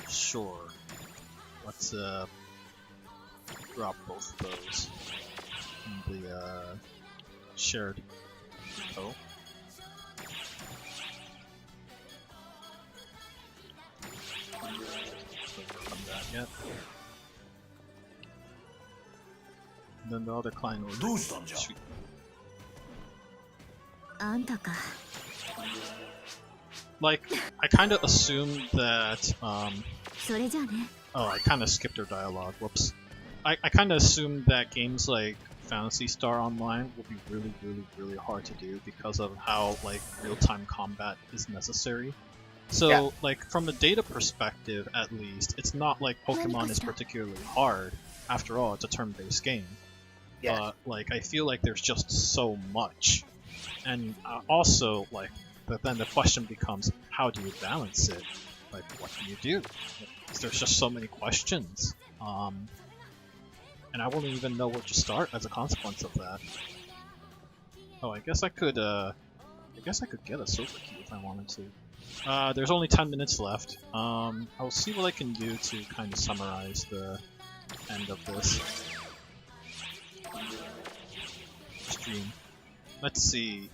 Sure. Let's drop both of those in the shared repo. Don't done that yet. And then the other client will do sweet. Like, I kind of assumed that, oh, I kind of skipped her dialogue, whoops. I kind of assumed that games like Phantasy Star Online will be really hard to do because of how, like, real-time combat is necessary. So, Yeah. like, from a data perspective, at least, it's not like Pokemon is particularly hard. After all, it's a turn-based game. Yeah. But, like, I feel like there's just so much. And also, like, but then the question becomes, how do you balance it? Like, what do you do? There's just so many questions. And I wouldn't even know where to start as a consequence of that. Oh, I guess I could get a silver key if I wanted to. There's only 10 minutes left. I'll see what I can do to kind of summarize the end of this stream. Let's see.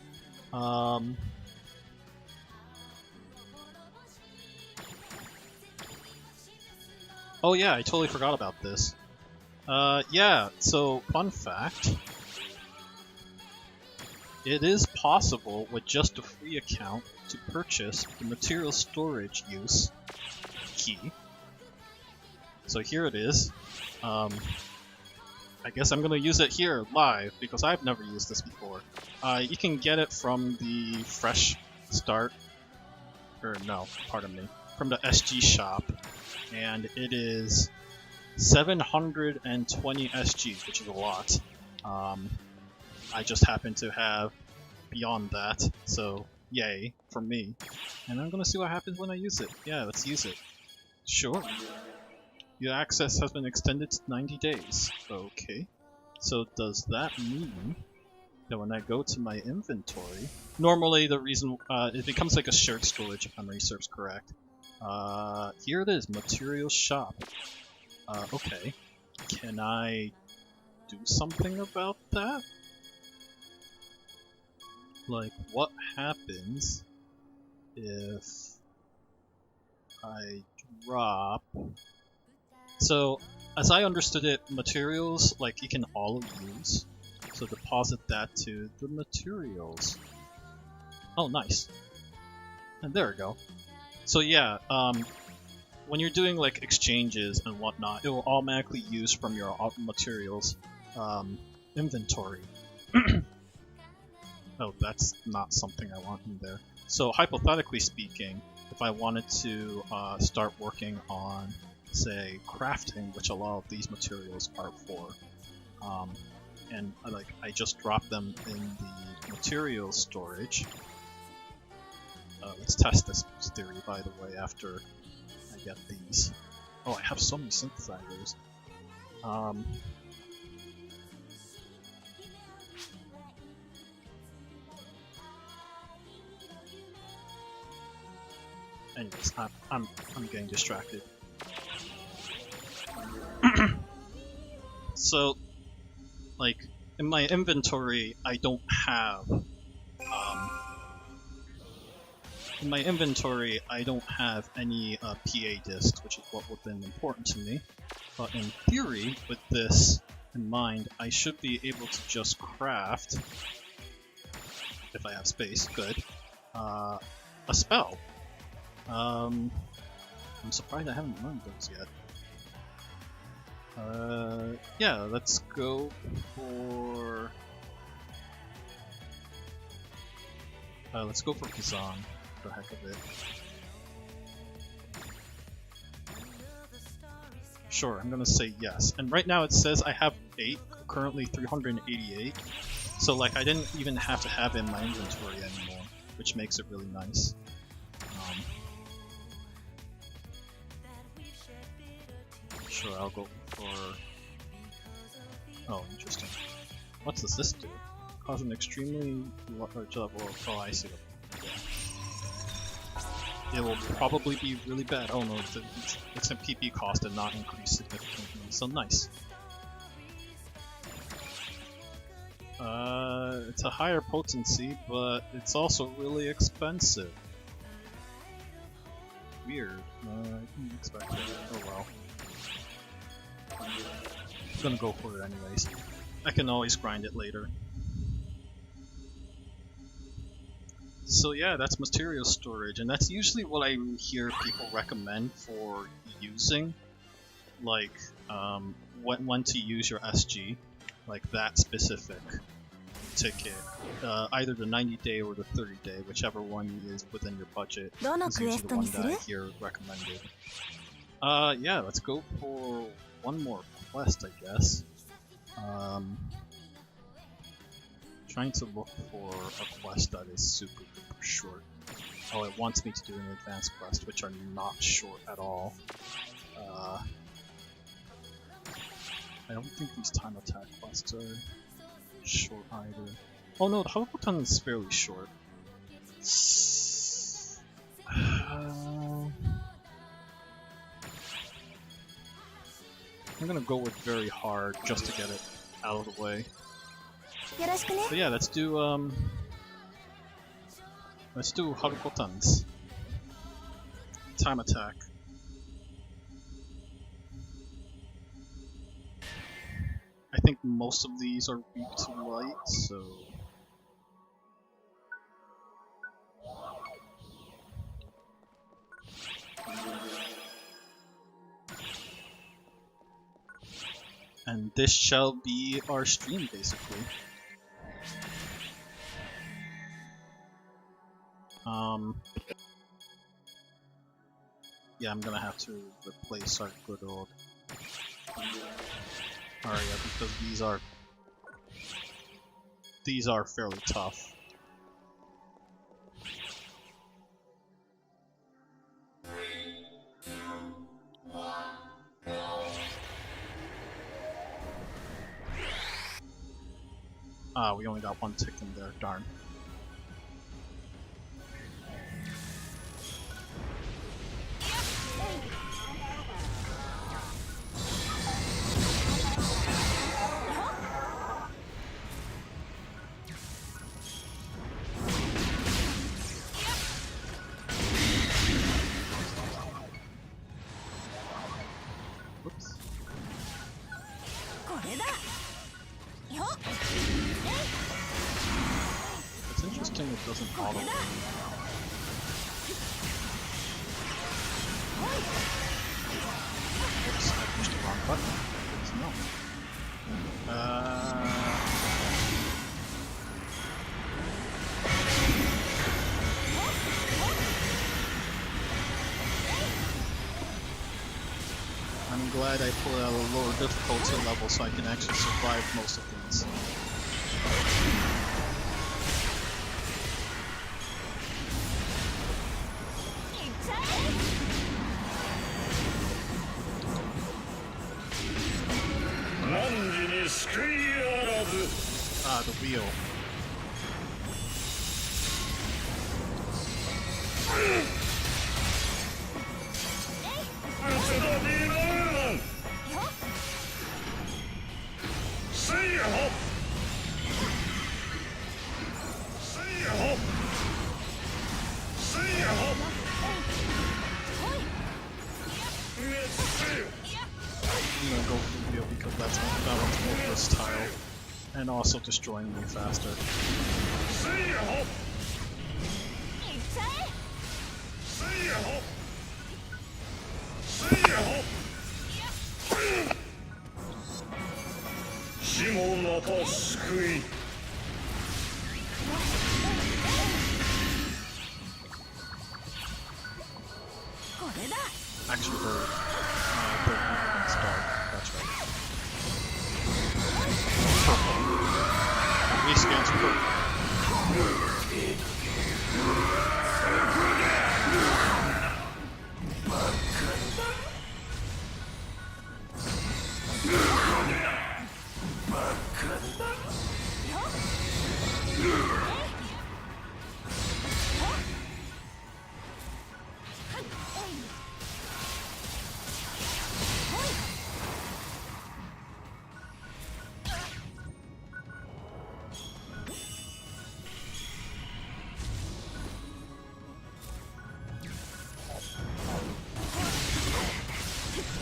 Oh yeah, I totally forgot about this. Yeah, so fun fact. It is possible with just a free account to purchase the material storage use key. So here it is. I guess I'm gonna use it here live because I've never used this before. You can get it from the Fresh Start, or no, pardon me, from the SG shop, and it is 720 SG, which is a lot. I just happen to have beyond that, so yay for me. And I'm gonna see what happens when I use it. Yeah, let's use it. Sure. Your access has been extended to 90 days. Okay. So does that mean that when I go to my inventory, normally the reason it becomes like a shared storage if memory serves correct. Here it is, material shop. Okay. Can I do something about that? Like, what happens if I drop... So, as I understood it, materials, like, you can all use. So deposit that to the materials. Oh, nice. And there we go. So yeah, when you're doing, like, exchanges and whatnot, it will automatically use from your materials inventory. Oh, that's not something I want in there. So, hypothetically speaking, if I wanted to start working on, say, crafting, which a lot of these materials are for, and I just drop them in the materials storage. Let's test this theory, by the way, after I get these. Oh, I have so many synthesizers. Anyways, I'm getting distracted. So, like, in my inventory, I don't have any PA discs, which is what would have been important to me. But in theory, with this in mind, I should be able to just craft, if I have space, good, a spell. I'm surprised I haven't learned those yet. Yeah, let's go for... Kazan, for the heck of it. Sure, I'm gonna say yes. And right now it says I have 8, currently 388. So, like, I didn't even have to have it in my inventory anymore, which makes it really nice. Sure, I'll go for... Oh, interesting. What's this do? Cause an extremely large level of... Oh, I see. It will probably be really bad. Oh no, it's a PP cost and not increase significantly, so nice. It's a higher potency, but it's also really expensive. Weird. I didn't expect that. Oh well. I'm gonna go for it anyways. I can always grind it later. So yeah, that's material storage, and that's usually what I hear people recommend for using, like when to use your SG, like that specific ticket, either the 90-day or the 30-day, whichever one is within your budget. どの Is クエ usually ス the ト one にす that る I hear recommended. Yeah, let's go for one more quest, I guess. Trying to look for a quest that is super duper short. Oh, it wants me to do an advanced quest, which are not short at all. I don't think these time attack quests are short either. Oh no, the Harukotan is fairly short. I'm gonna go with very hard just to get it out of the way. よろしくね But yeah, let's do Harukotan's time attack. I think most of these are weak to light, so and this shall be our stream, basically. Yeah, I'm gonna have to replace our good old Aria because these are fairly tough. Ah, we only got one tick in there, darn. Whoops. これだよっ It's interesting it doesn't auto aim. Oops, I pushed the wrong button. Oops, no. I'm glad I put out a lower difficulty level so I can actually survive most of these. Ah, the wheel. I'm gonna go for the wheel because that one's more versatile and also destroying me faster. Actually, they're start. That's right. Purple. Rescans purple.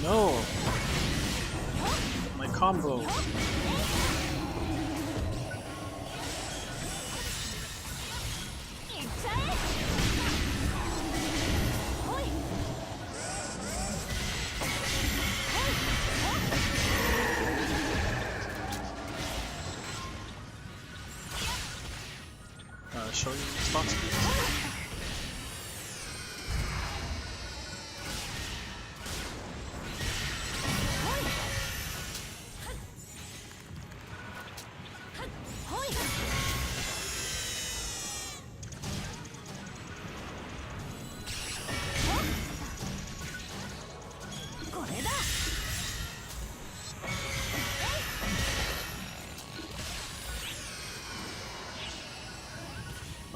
No! My combo! show you spot speeds.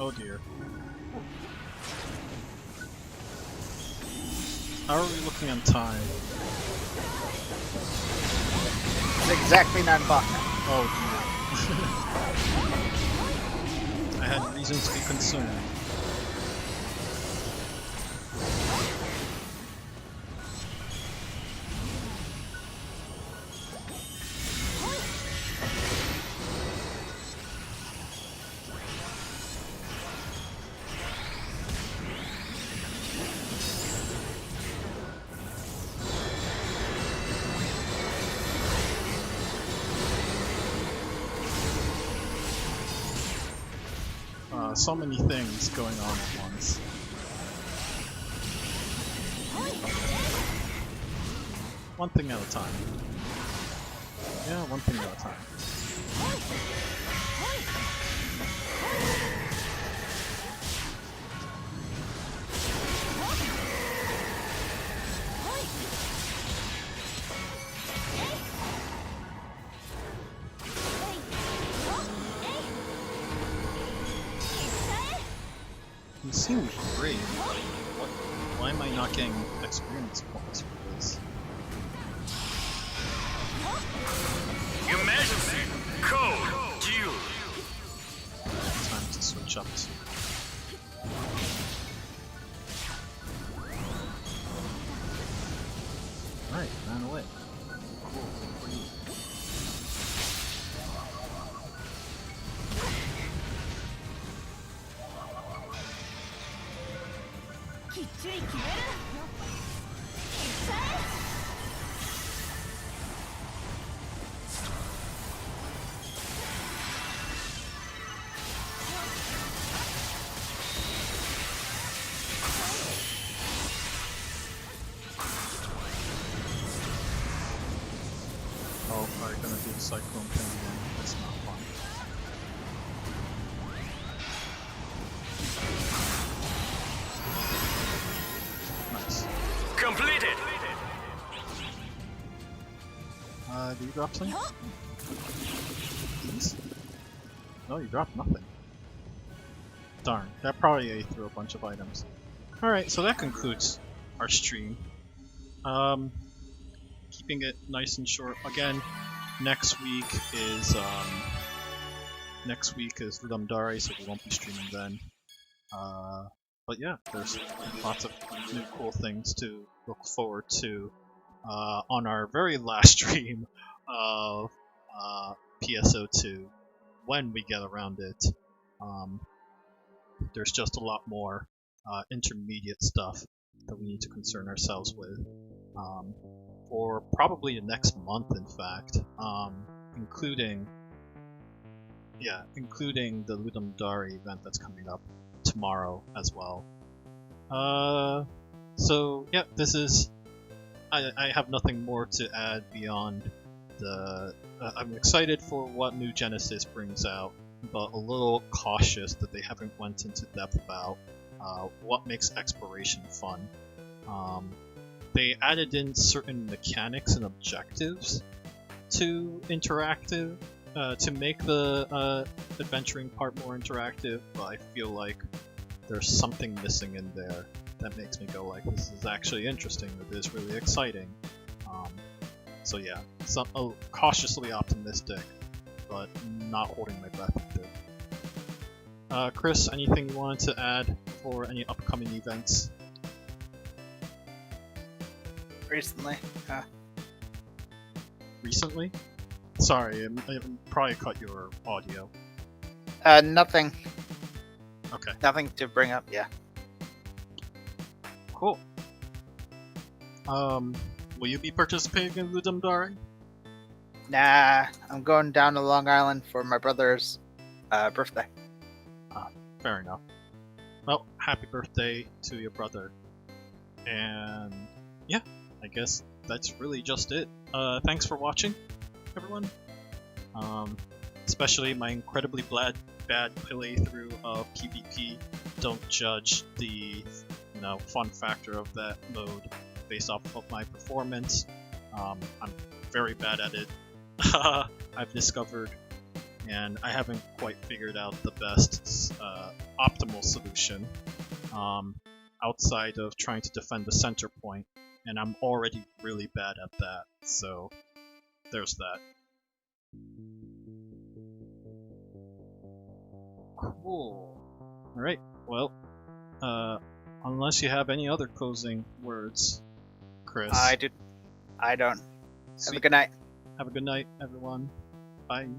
Oh dear. How are we looking on time? It's exactly 9 o'clock now. Oh dear. I had reason to be concerned. So many things going on at once. One thing at a time. Yeah, one thing at a time. You seem great. Why am I not getting experience points for this? Your Majesty, code due. Time to switch up to. Alright, ran away. Cool, good for you. Oh, are you gonna do the cyclone thing again? That's not fun. Nice. Completed. Do you drop something? Please? No, you dropped nothing. Darn, that probably ate through a bunch of items. Alright, so that concludes our stream. Keeping it nice and short. Again, next week is Ludum Dare, so we won't be streaming then. But yeah, there's lots of new cool things to look forward to on our very last stream of PSO2 when we get around it. There's just a lot more intermediate stuff that we need to concern ourselves with. For probably the next month, in fact, including the Ludum Dare event that's coming up tomorrow as well. So yeah, this is. I have nothing more to add beyond the. I'm excited for what New Genesis brings out, but a little cautious that they haven't went into depth about what makes exploration fun. They added in certain mechanics and objectives to interactive, to make the adventuring part more interactive, but I feel like there's something missing in there that makes me go like, this is actually interesting, this is really exciting. So yeah, cautiously optimistic, but not holding my breath either. Chris, anything you wanted to add for any upcoming events? Recently, Recently? Sorry, I probably cut your audio. nothing. Okay. Nothing to bring up. Yeah. Cool. Will you be participating in Ludum Dare? Nah, I'm going down to Long Island for my brother's birthday. fair enough. Well, happy birthday to your brother. And yeah, I guess that's really just it. Thanks for watching, everyone. Especially my incredibly bad playthrough of PvP. Don't judge the fun factor of that mode based off of my performance. I'm very bad at it. I've discovered, and I haven't quite figured out the best optimal solution outside of trying to defend the center point, and I'm already really bad at that, so there's that. Cool. Alright, well, unless you have any other closing words, Chris. I don't. Have See- a good night. Have a good night, everyone. Bye.